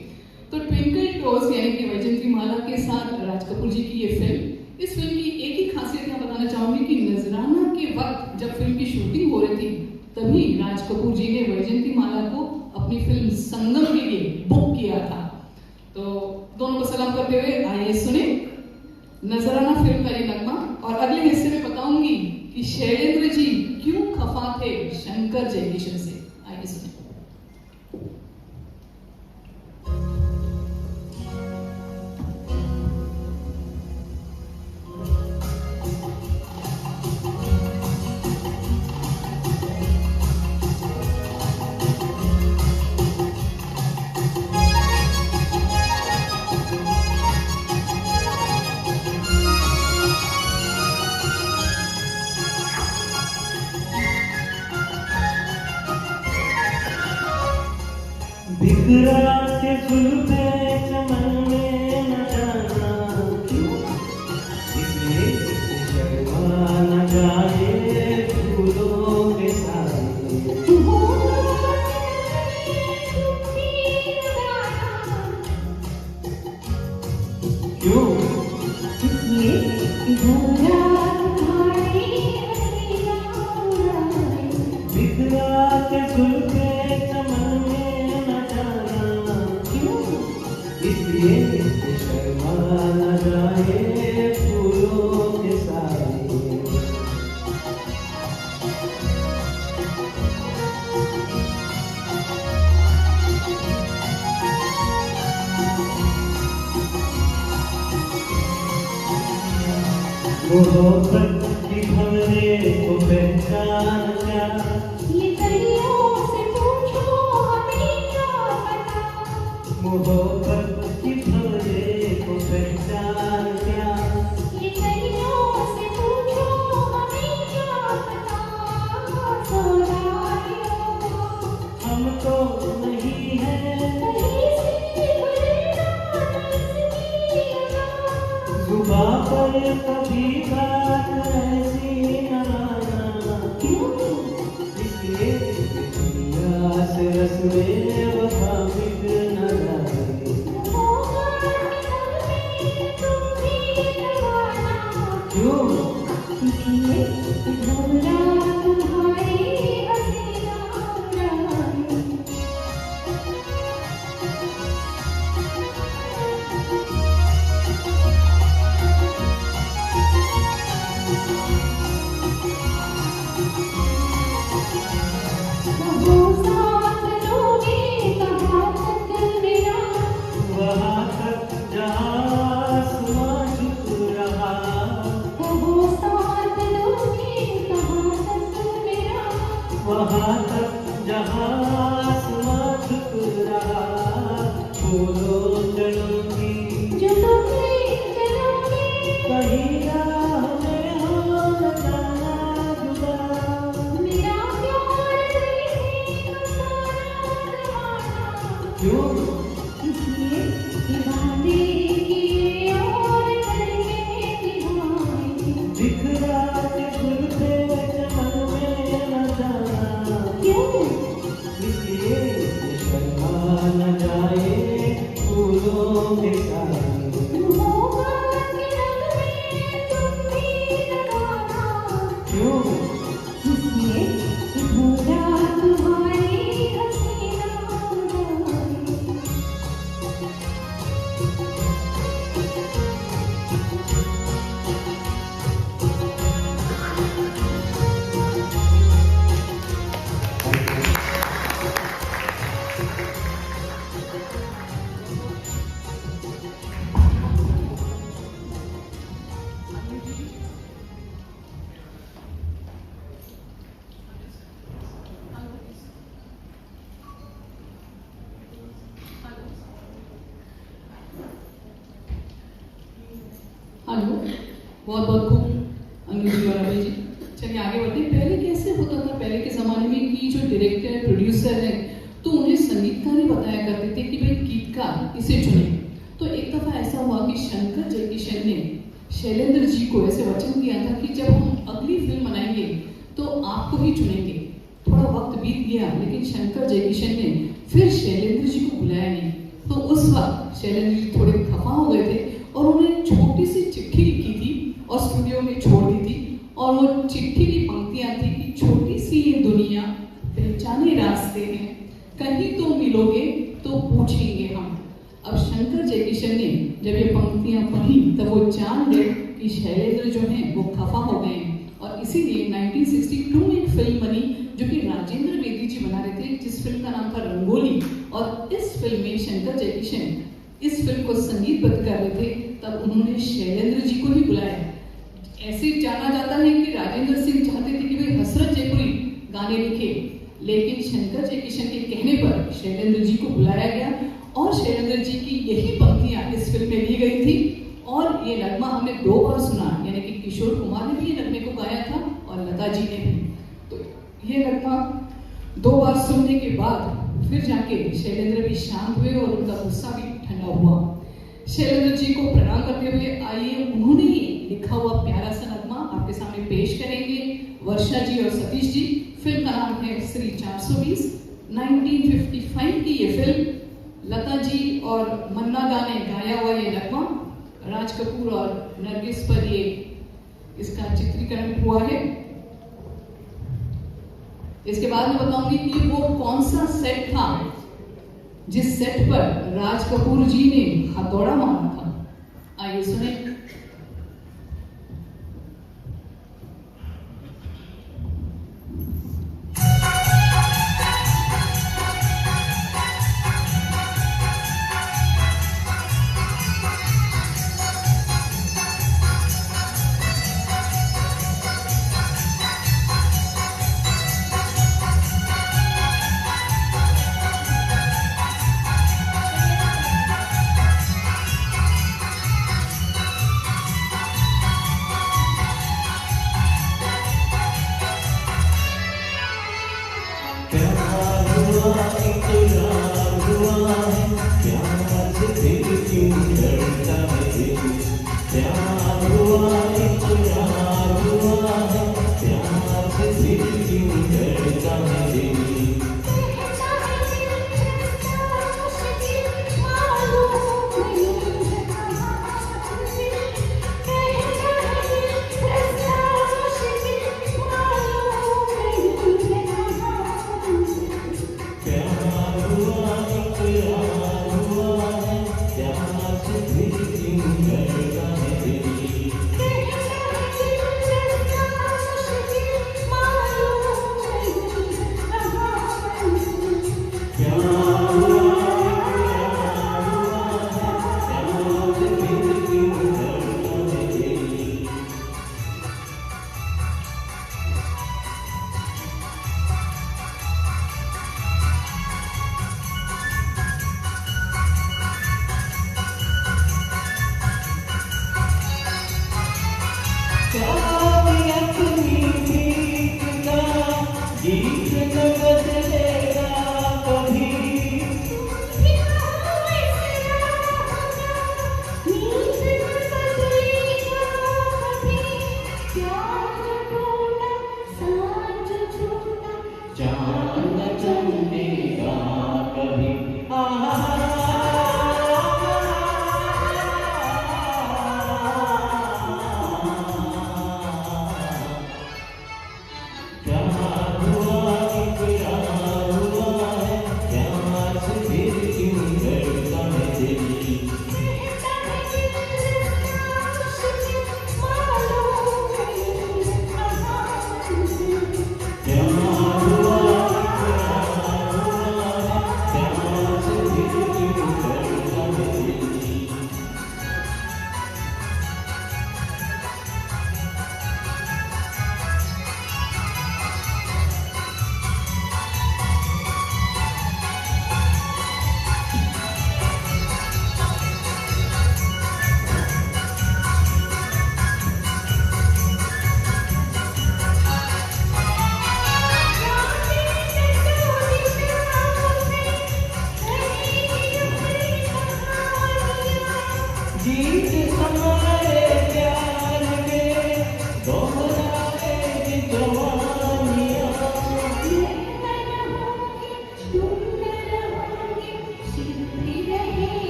S1: तो ट्विंकल टोज यानी कि वैजयंती माला के साथ राज कपूर जी की ये फिल्म, इस फिल्म की एक ही खासियत मैं बताना चाहूंगी कि नजराना के वक्त जब फिल्म की शूटिंग हो रही थी, तभी राज कपूर जी ने वैजयंती माला को अपनी फिल्म संगम के लिए बुक किया था। तो दोनों को सलाम करते हुए आइए सुने नजराना फिल्म का ये नगमा। और अगले हिस्से में बताऊंगी कि शैलेंद्र जी क्यों खफा थे शंकर जयकिशन से। आइए सुने।
S5: बिखरा के जुल्फे चमन में न जाना क्यों, इसलिए शर्मा न जाए फूलों के साए। क्यों,
S4: इसलिए
S5: बिखरा के जुल्फे चमन में न जाना क्यों, इसलिए शर्मा न जाए फूलों के साए। मोहब्बत की भंवरे को पहचान क्या,
S4: ये कलियों से पूछो हमें क्या पता।
S5: मोहब्बत की भंवरे को पहचान क्या,
S4: ये कलियों से पूछो हमें क्या पता। सौदाइयों को
S5: हम तो नहीं है
S4: कहीं से गुलना नजदीकी अदा।
S5: जुबां पर कभी बात ऐसी न आना
S4: क्यों,
S5: इसलिए दुनिया से रस्मे वफा मिट न जाए।
S4: होगा तुम भी दीवाना।
S5: क्यों,
S4: इसलिए घबरा तुम्हारी हसीना उड़ाए। वो साथ लोगे कहाँ तक मेरा,
S5: वहाँ तक जहाँ आसमां झुक रहा।
S4: वो साथ लोगे कहाँ तक मेरा।
S5: वहाँ तक जहाँ आसमां झुक रहा। बोलो चलूंगी
S4: चलोगे चलोगे
S5: कहीं राह में हो न जाना रात खुलते चमन में न जाना,
S4: क्यों?
S5: इसलिए शर्मा न जाए फूलों के कारण।
S4: होगा कि रंग में तुम भी लगाना,
S5: क्यों?
S4: इसलिए भूला तुम्हारी हसीना जाए।
S1: हेलो, बहुत बहुत खूब अनु जी और अभय जी। चलिए आगे बढ़ते हैं। पहले कैसे होता था, पहले के ज़माने में कि जो डायरेक्टर प्रोड्यूसर है तो उन्हें संगीतकार ही बताया करते थे कि भाई गीतकार इसे चुने। तो एक दफ़ा ऐसा हुआ कि शंकर जयकिशन ने शैलेंद्र जी को ऐसे वचन दिया था कि जब हम अगली फिल्म बनाएंगे तो आपको ही चुनेंगे। थोड़ा वक्त बीत गया लेकिन शंकर जयकिशन ने फिर शैलेंद्र जी को बुलाया नहीं। तो उस वक्त शैलेंद्र जी थोड़े खफा हो गए थे और उन्होंने छोटी सी चिट्ठी लिखी थी और स्टूडियो में छोड़ दी थी। और वो चिट्ठी की पंक्तियां थी कि छोटी सी ये दुनिया, पहचाने रास्ते हैं, कहीं तो मिलोगे तो पूछेंगे हम। अब शंकर जयकिशन ने जब ये पंक्तियां पढ़ी तब वो जान गए कि शैलेंद्र जो हैं वो खफा हो गए हैं। और इसीलिए 1962 में एक फिल्म बनी जो कि राजेंद्र बेदी जी बना रहे थे, जिस फिल्म का नाम था रंगोली। और इस फिल्म में शंकर जयकिशन इस फिल्म को संगीतबद्ध कर रहे थे, तब उन्होंने शैलेंद्र जी को ही बुलाया। ऐसे जाना जाता है कि राजेंद्र सिंह चाहते थे कि भाई हसरत जयपुरी गाने लिखे, लेकिन शंकर जयकिशन के कहने पर शैलेंद्र जी को बुलाया गया और शैलेंद्र जी की यही पंक्तियां इस फिल्म में ली गई थी। और ये नगमा हमने 2 बार सुना, यानी कि किशोर कुमार ने भी ये नगमे को गाया था और लता जी ने भी। तो ये नगमा 2 बार सुनने के बाद फिर जाके शैलेंद्र भी शांत हुए और उनका गुस्सा भी ठंडा हुआ। शैलेंद्र जी को प्रणाम करते हुए आइए उन्होंने ही लिखा हुआ प्यारा सा नगमा आपके सामने पेश करेंगे वर्षा जी और सतीश जी। फिल्म का नाम है श्री 420। 1955 की ये फिल्म, लता जी और मन्ना दा ने गाया हुआ ये नगमा, राज कपूर और नरगिस पर ये इसका चित्रीकरण हुआ है। इसके बाद मैं बताऊंगी कि वो कौन सा सेट था जिस सेट पर राज कपूर जी ने हथौड़ा मारा था। आइए सुने।
S5: प्यार हुआ इकरार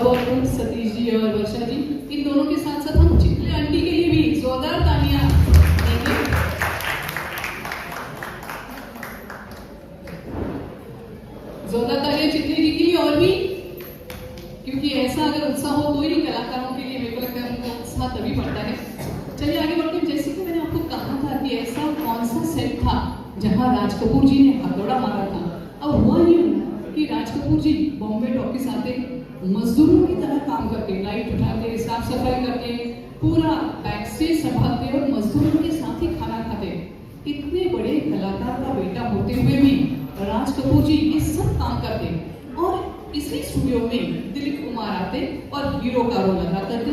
S1: बहुत बहुत सतीश जी और वर्षा जी, इन दोनों के साथ साथ हम चिखले आंटी के लिए भी जोरदार तालियां देंगे। जोरदार तालियां चिखले जी के लिए और भी, क्योंकि ऐसा अगर उत्साह हो तो ही कलाकारों के लिए मेरे को लगता है उनका उत्साह तभी बढ़ता है। चलिए आगे बढ़ते हैं। जैसे कि मैंने आपको कहा था कि ऐसा कौन सा सेट था जहां राज कपूर जी ने हथौड़ा मारा था। अब हुआ ही कि राज कपूर जी बॉम्बे टॉकीज आते, मजदूरों की तरह काम करते, लाइट उठाते, साफ सफाई करते, पूरा बैक स्टेज संभालते और मजदूरों के साथ ही खाना खाते। इतने बड़े कलाकार का बेटा होते हुए भी राज कपूर जी ये सब काम करते और इसी स्टूडियो में दिलीप कुमार आते और हीरो का रोल अदा करते।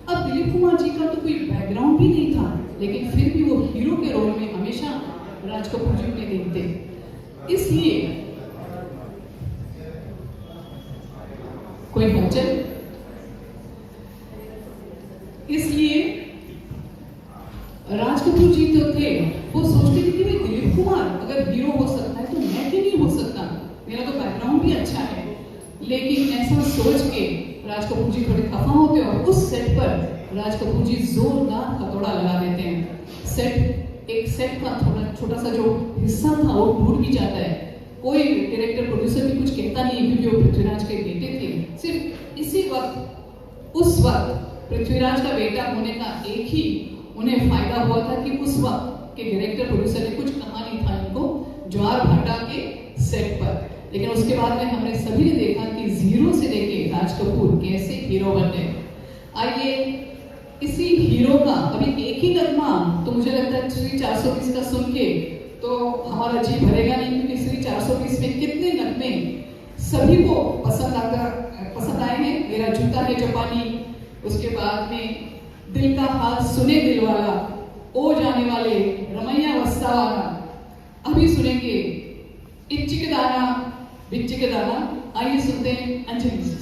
S1: अब दिलीप कुमार जी का तो कोई बैकग्राउंड भी नहीं था, लेकिन फिर भी वो हीरो के रोल में हमेशा राज कपूर जी में देखते। इसलिए कोई हलचल, इसलिए राज कपूर जी तो थे, वो सोचते थे कि भाई दिलीप कुमार अगर हीरो हो सकता है तो मैं क्यों नहीं हो सकता, मेरा तो बैकग्राउंड भी अच्छा है। लेकिन ऐसा सोच के राज कपूर जी थोड़े खफा होते और उस सेट पर राज कपूर जी जोरदार हथौड़ा लगा देते हैं। एक सेट का थोड़ा छोटा सा जो हिस्सा था वो टूट भी जाता है। कोई डायरेक्टर प्रोड्यूसर भी कुछ कहता नहीं है, क्योंकि वो पृथ्वीराज के बेटे थे। सिर्फ इसी वक्त, उस वक्त पृथ्वीराज का बेटा होने का एक ही उन्हें फायदा हुआ था कि उस वक्त के डायरेक्टर प्रोड्यूसर ने कुछ कहा नहीं था इनको ज्वार भाटा के सेट पर। लेकिन उसके बाद में हमने सभी ने देखा कि जीरो से लेके राज कपूर कैसे हीरो बने। आइए इसी हीरो का अभी एक ही नगमा, तो मुझे लगता है श्री 420 का सुन के तो हमारा जी भरेगा नहीं, क्योंकि श्री 420 में कितने नगमे सभी को पसंद आए हैं। मेरा जूता है जापानी, उसके बाद में दिल का हाल सुने दिल वाला, ओ जाने वाले, रमैया वस्ता वाला, अभी सुनेंगे इच्चिक दाना बिच्चिक दाना। आइए सुनते हैं अंजलि से।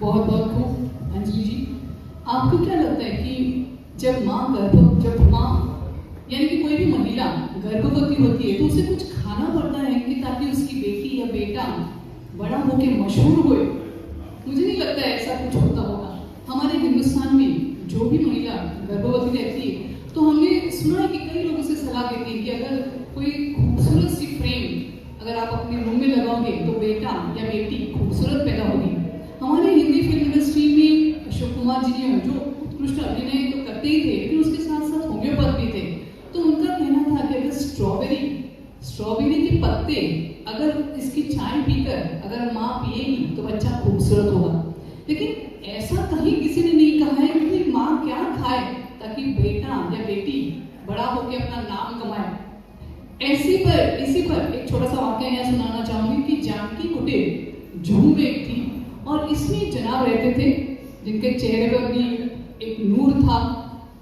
S1: बहुत बहुत खूब अंजलि जी। आपको क्या लगता है कि जब माँ यानी कि कोई भी महिला गर्भवती होती है तो उसे कुछ खाना पड़ता है कि ताकि उसकी बेटी या बेटा बड़ा होके मशहूर होए? मुझे नहीं लगता है ऐसा कुछ होता होगा। हमारे हिंदुस्तान में जो भी महिला गर्भवती रहती है तो हमने सुना है कि कई लोगों से सलाह देती है कि अगर कोई खूबसूरत सी फ्रेम अगर आप अपने रूम में लगाओगे तो बेटा या बेटी खूबसूरत पैदा होगी। हमारे हिंदी फिल्म इंडस्ट्री में अशोक कुमार जी ने जो उत्कृष्ट अभिनय तो करते ही थे लेकिन उसके साथ साथ होम्योपैथ भी थे। तो उनका कहना था कि अगर स्ट्रॉबेरी के पत्ते अगर इसकी चाय पीकर अगर माँ पिएगी तो बच्चा खूबसूरत होगा। लेकिन ऐसा कहीं किसी ने नहीं कहा है कि माँ क्या खाए ताकि बेटा या बेटी बड़ा होकर अपना नाम कमाए। इसी पर एक छोटा सा वाक्य यहाँ सुनाना चाहूंगी कि जानकी कुटीर जूहू में एक थी और इसमें जनाब रहते थे जिनके चेहरे पर भी एक नूर था,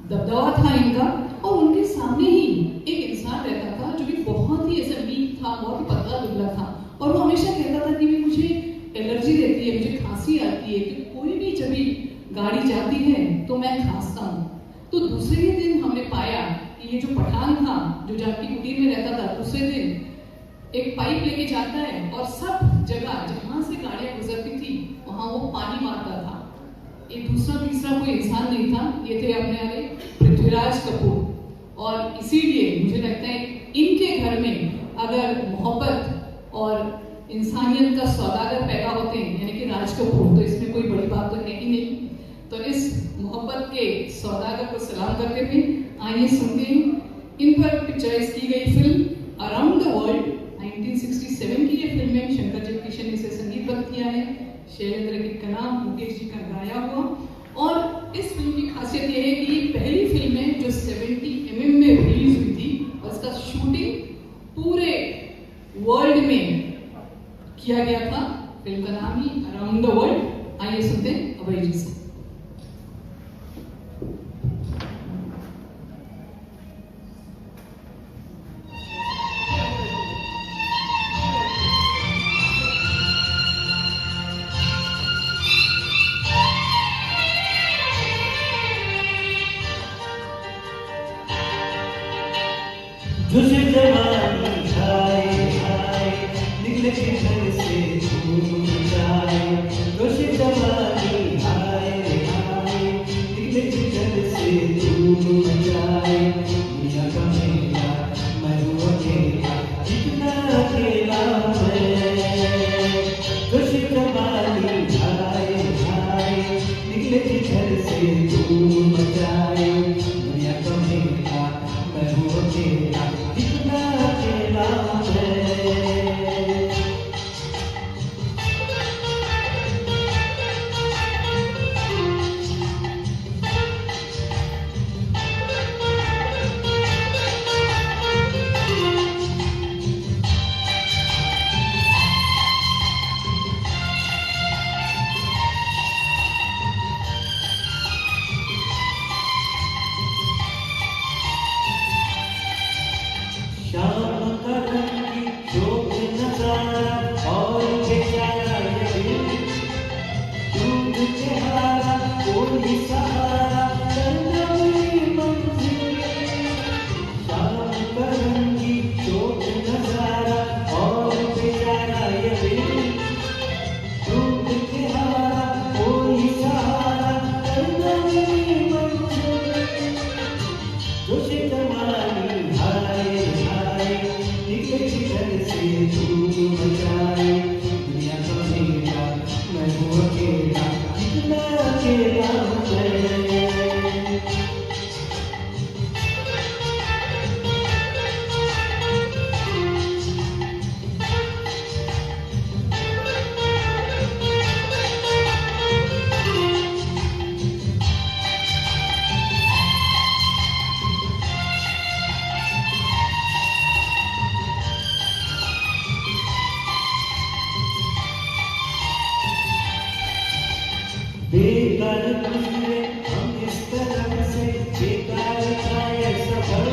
S1: दबदबा था इनका, और उनके सामने ही एक इंसान रहता था जो भी बहुत ही ऐसा वीक था, बहुत ही पतला दुबला था और वो हमेशा कहता था कि मुझे एलर्जी रहती है, मुझे खांसी आती है, कि कोई भी जब भी गाड़ी जाती है तो मैं खांसता हूँ। तो दूसरे ही दिन हमने पाया कि ये जो पठान था जो जानकी कुटीर में रहता था, दूसरे दिन एक पाइप लेके जाता है और सब जगह जहां से गाड़ियां गुजरती थी वहां वो पानी मारता था। ये दूसरा तीसरा कोई इंसान नहीं था, ये थे अपने वाले पृथ्वीराज कपूर। और इसीलिए मुझे लगता है इनके घर में अगर मोहब्बत और इंसानियत का सौदागर पैदा होते हैं यानी कि राज कपूर, तो इसमें कोई बड़ी बात तो है ही नहीं। तो इस मोहब्बत के सौदागर को सलाम करते हुए आइए सुनते हैं इन पर पिक्चराइज की गई फिल्म अराउंड द वर्ल्ड 1967 की। ये फिल्म में शंकर जयकिशन ने इसे संगीतबद्ध किया है, शैलेंद्र की कला मुकेश जी का गाया हुआ। और इस फिल्म की खासियत यह है कि ये पहली फिल्म है जो 70mm में रिलीज हुई थी और इसका शूटिंग पूरे वर्ल्ड में किया गया था। फिल्म का नाम ही अराउंड द वर्ल्ड। आइए सुनते हैं अभय जी से।
S5: तुझे जवानी हाय हाय निकले घर से दूर जाए, तुझे जवानी हाय हाय निकले घर से दूर जाए। दुनिया का मेला मैं हूँ अकेला, इतना अकेला मैं। तुझे जवानी हाय हाय निकले घर से दूर जाए। दुनिया का मेला मैं हूँ अकेला, इतना अकेला मैं। शाम का रंगी शोक नजारा और बेचारा ये दिल, दूध के हारा कोई सहारा करना मेरी मंजिल। शाम का रंगी शोक नजारा और बेचारा ये दिल, दूध के हारा कोई सहारा करना मेरी मंजिल। तुझे जवानी हाय निकले घर से दूर जाए। दुनिया का मेला मैं हूँ अकेला, इतना अकेला मैं। बेकार गुजरे हम इस तरह से, बेकार का ये सफर।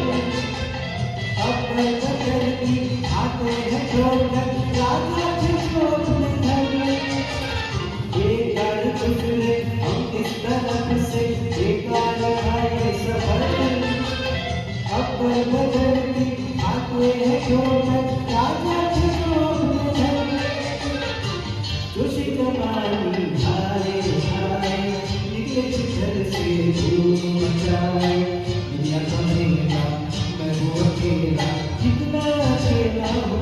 S5: अपने बदल की आते हैं छोड़कर राजा के शोक में घर। बेकार धूम मचाए दुनिया का मेला मैं हूँ अकेला जितना अकेला हूँ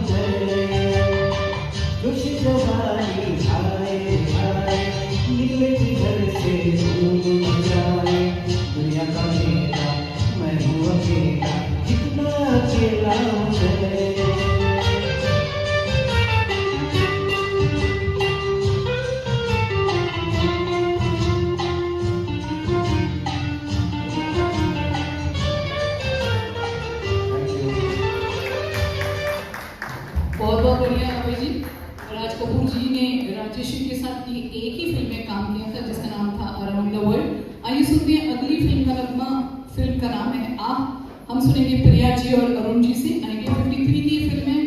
S5: खुशी जवानी आए आए निकले घर से धूम मचाए दुनिया का मेला मैं हूँ अकेला जितना अकेला हूँ
S1: बहुत बहुत बढ़िया अभय जी। राज कपूर जी ने राजेश्वरी के साथ की एक ही फिल्म में काम किया था जिसका नाम था अराउंड द वर्ल्ड। आइए सुनते हैं अगली फिल्म का नगमा। फिल्म का नाम है आप। हम सुनेंगे प्रिया जी और अरुण जी से। 1953 की फिल्म है।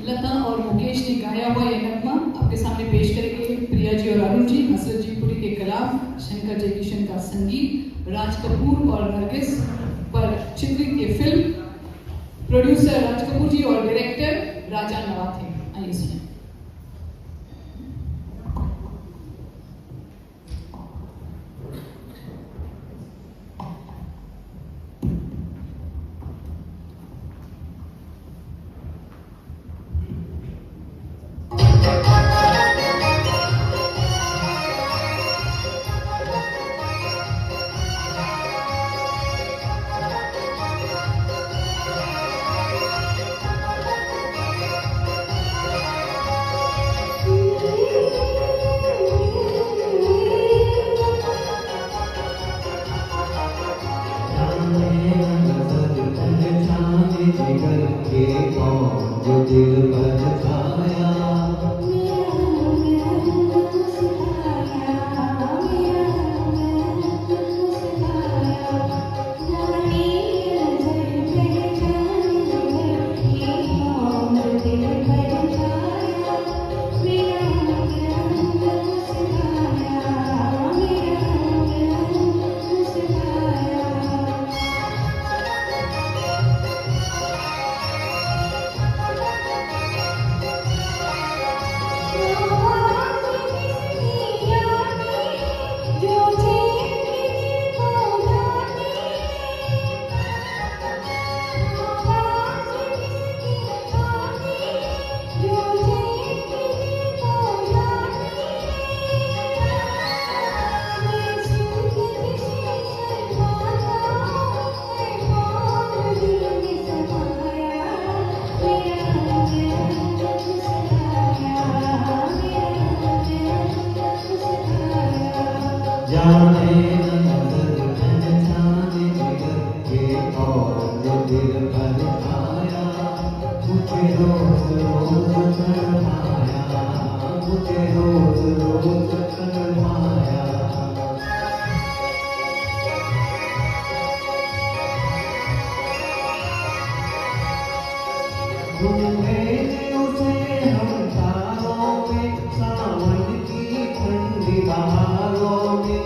S1: लता और मुकेश ने गाया हुआ यह नगमा आपके सामने पेश करेंगे प्रिया जी और अरुण जी। नसरत जी पुरी के कलाम, शंकर जयकिशन का संगीत, राज कपूर और नरगिस पर चित्रित ये फिल्म। प्रोड्यूसर राज कपूर जी और डायरेक्टर राजा नवाब थे। आइए सुनें।
S5: जो दिल भर खाया जाने नजर पहचाने जिगर के और जो दिल भर खाया मुझे रोज रोज शर्माया मुझे रोज रोज शर्माया ढूंढे उसे हम तारों में सावन की ठंडी बहारों में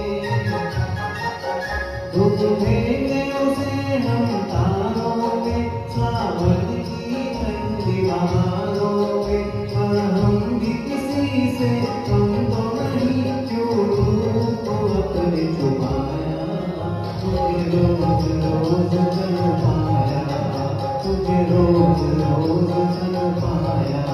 S5: ढूंढेंगे उसे हम तारों में सावन की ठंडी बहारों में पर हम भी किसी से कम तो नहीं क्यों को अपने छुपाया तुझे रोज रोज तड़पाया तुझे रोज रोज तड़पाया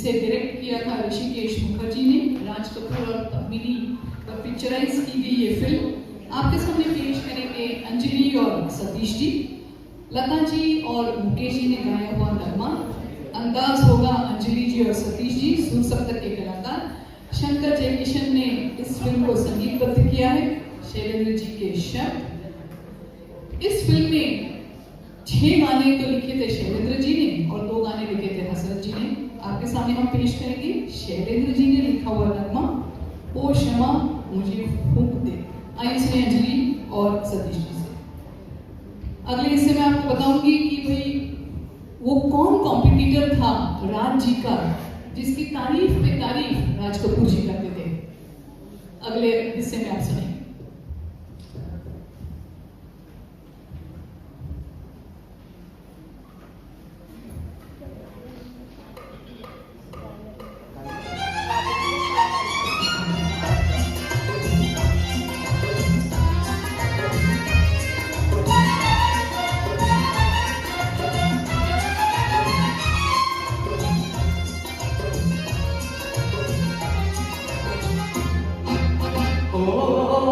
S1: इसे डायरेक्ट किया था ऋषिकेश मुखर्जी ने। राज कपूर और पद्मिनी पर पिक्चराइज की गई ये फिल्म आपके सामने पेश करेंगे अंजलि और सतीश जी। लता जी और मुकेश जी ने गाया हुआ नगमा, अंदाज होगा अंजलि जी और सतीश जी, सुर सप्तक के कलाकार। शंकर जयकिशन ने इस फिल्म को संगीतबद्ध किया है, शैलेंद्र जी के शब्द। इस फिल्म में 6 गाने तो लिखे थे शैलेंद्र जी ने और 2 गाने लिखे थे हसरत जी ने। आपके सामने हम पेश करेंगे शैलेंद्र जी ने लिखा हुआ नगमा ओ शमा मुझे फूंक दे। आइए सुनिए अंजलि और सतीश जी से। अगले हिस्से में आपको बताऊंगी कि भाई वो कौन कॉम्पिटिटर था राज जी का, जिसकी तारीफ पे तारीफ राज कपूर जी करते थे। अगले हिस्से में आप सुनेंगे।
S5: ओ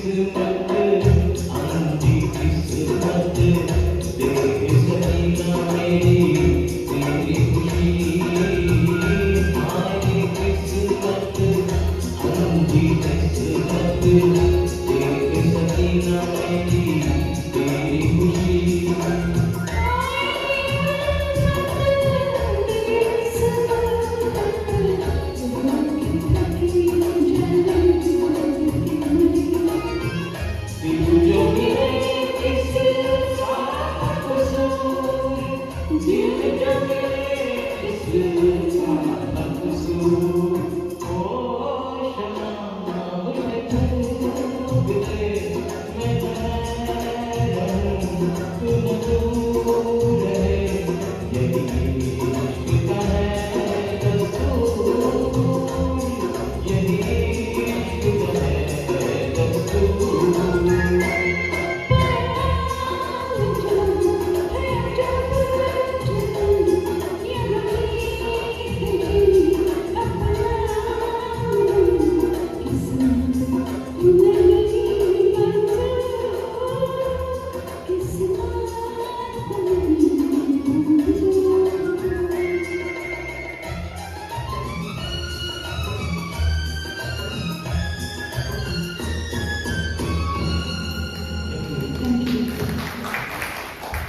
S5: किस्मत आंधी किस्मत देख सकी ना मेरी तेरी खुशी आए किस्मत आंधी किस्मत देख सकी ना मेरी तेरी खुशी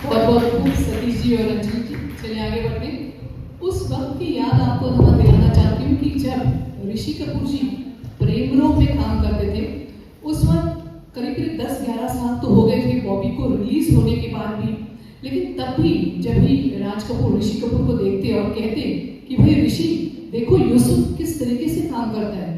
S1: बहुत बहुत खूब सतीश जी और रंजीत जी। चलिए आगे बढ़ते हैं। उस वक्त की याद आपको मैं दिलाना चाहती हूँ कि जब ऋषि कपूर जी प्रेम रोग में काम करते थे, उस वक्त करीब करीब 10-11 साल तो हो गए थे बॉबी को रिलीज होने के बाद भी। लेकिन तब भी जब भी राज कपूर ऋषि कपूर को देखते और कहते कि भाई ऋषि देखो यूसुफ किस तरीके से काम करता है।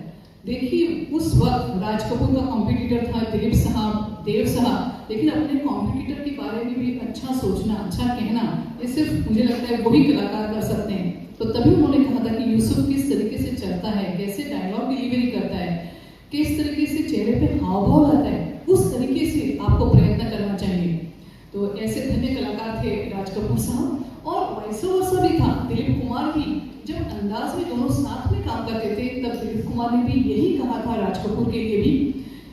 S1: देखिए उस वक्त राज कपूर का कॉम्पिटिटर था दिलीप साहब, देव साहब, लेकिन अपने कॉम्पिटिटर के बारे में भी अच्छा सोचना, अच्छा कहना, ये सिर्फ मुझे लगता है वही कलाकार कर सकते हैं। तो तभी उन्होंने कहा था कि यूसुफ किस तरीके से चलता है, कैसे डायलॉग डिलीवरी करता है, किस तरीके से चेहरे पे हाव भाव आता है, उस तरीके से आपको प्रयत्न करना चाहिए। तो ऐसे धन्य कलाकार थे राज कपूर साहब। और वैसा वर्षा भी था दिलीप कुमार भी, जब अंदाज में दोनों साथ में काम करते थे तब दिलीप कुमार ने भी यही कहा था राज कपूर के लिए भी।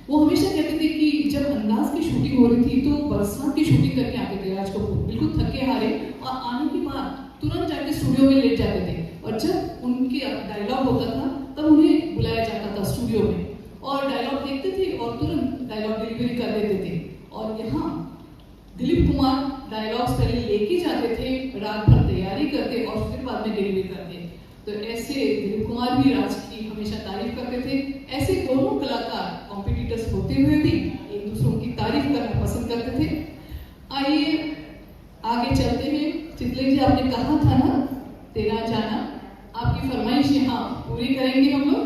S1: वो हमेशा कहते थे कि जब अंदाज की शूटिंग हो रही थी तो बरसात की शूटिंग करके आते थे राज कपूर, बिल्कुल थके हारे, और आने के बाद तुरंत जाके स्टूडियो में लेट जाते थे। और जब उनके डायलॉग होता था तब उन्हें बुलाया जाता था स्टूडियो में, और डायलॉग देखते थे और तुरंत डायलॉग डिलीवरी कर देते थे। और यहाँ दिलीप कुमार डायलॉग्स पहले लेके जाते थे, रात भर तैयारी करते और फिर बाद में डिलीवरी करते। तो ऐसे दिलीप कुमार भी राज की हमेशा तारीफ करते थे। ऐसे दोनों कलाकार कॉम्पिटिटर्स होते हुए भी एक दूसरों की तारीफ करना पसंद करते थे। आइए आगे चलते हैं। चितले जी आपने कहा था ना तेरा जाना, आपकी फरमाइश यहाँ पूरी करेंगे हम लोग।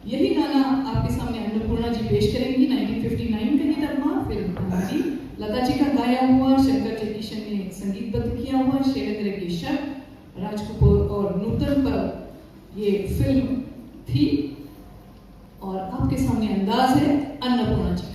S1: यही गाना आपके सामने अन्नपूर्णा जी पेश करेंगी 1959 का ही दरमा फिल्म जी, लता जी का गाया हुआ, शंकर जयकिशन ने संगीतबद्ध किया हुआ, शैलेंद्र के शब्द, राज कपूर और नूतन पर ये फिल्म थी। और आपके सामने अंदाज है अन्नपूर्णा जी का।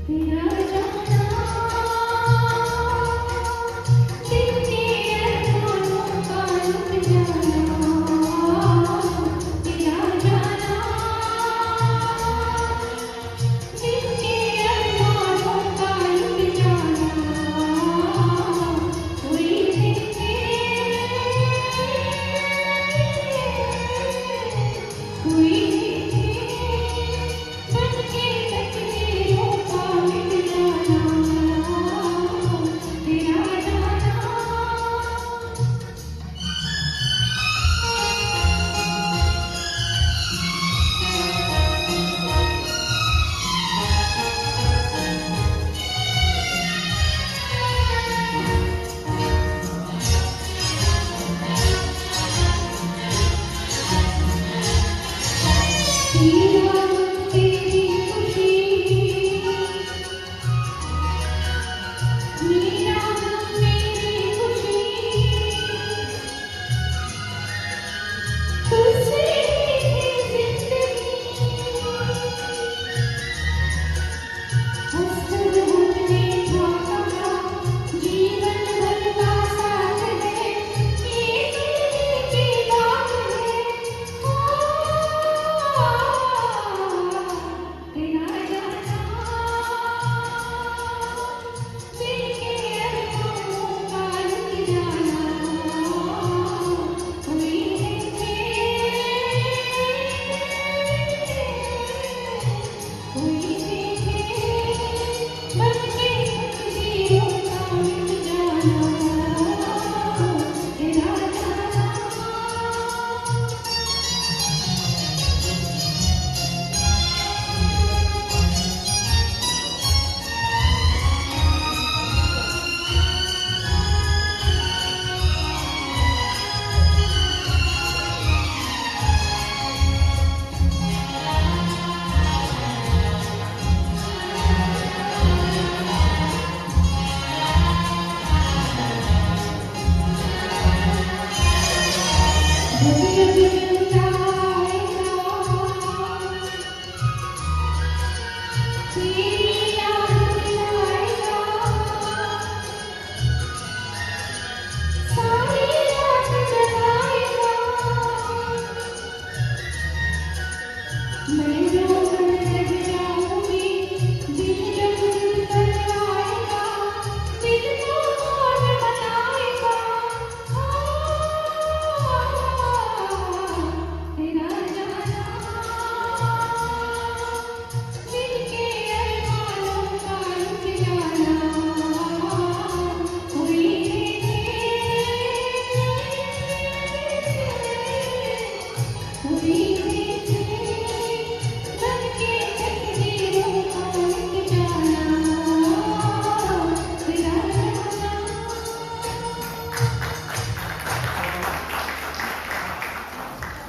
S4: तेरा जाना दिल के अरमानों का लुट जाना, तेरा जाना दिल के अरमानों का लुट जाना। कोई देखे कोई तुझसे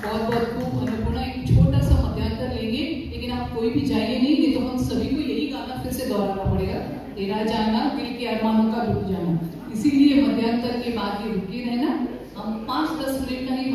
S1: बहुत बहुत खूब अन्नपूर्णा, एक छोटा सा मध्यांतर लेंगे, लेकिन आप कोई भी जाइए नहीं तो हम सभी को यही गाना फिर से दोहराना पड़ेगा, तेरा जाना दिल के अरमानों का रुक जाना। इसीलिए मध्यांतर के बाद ये रुके रहना, हम 5-10 मिनट का ही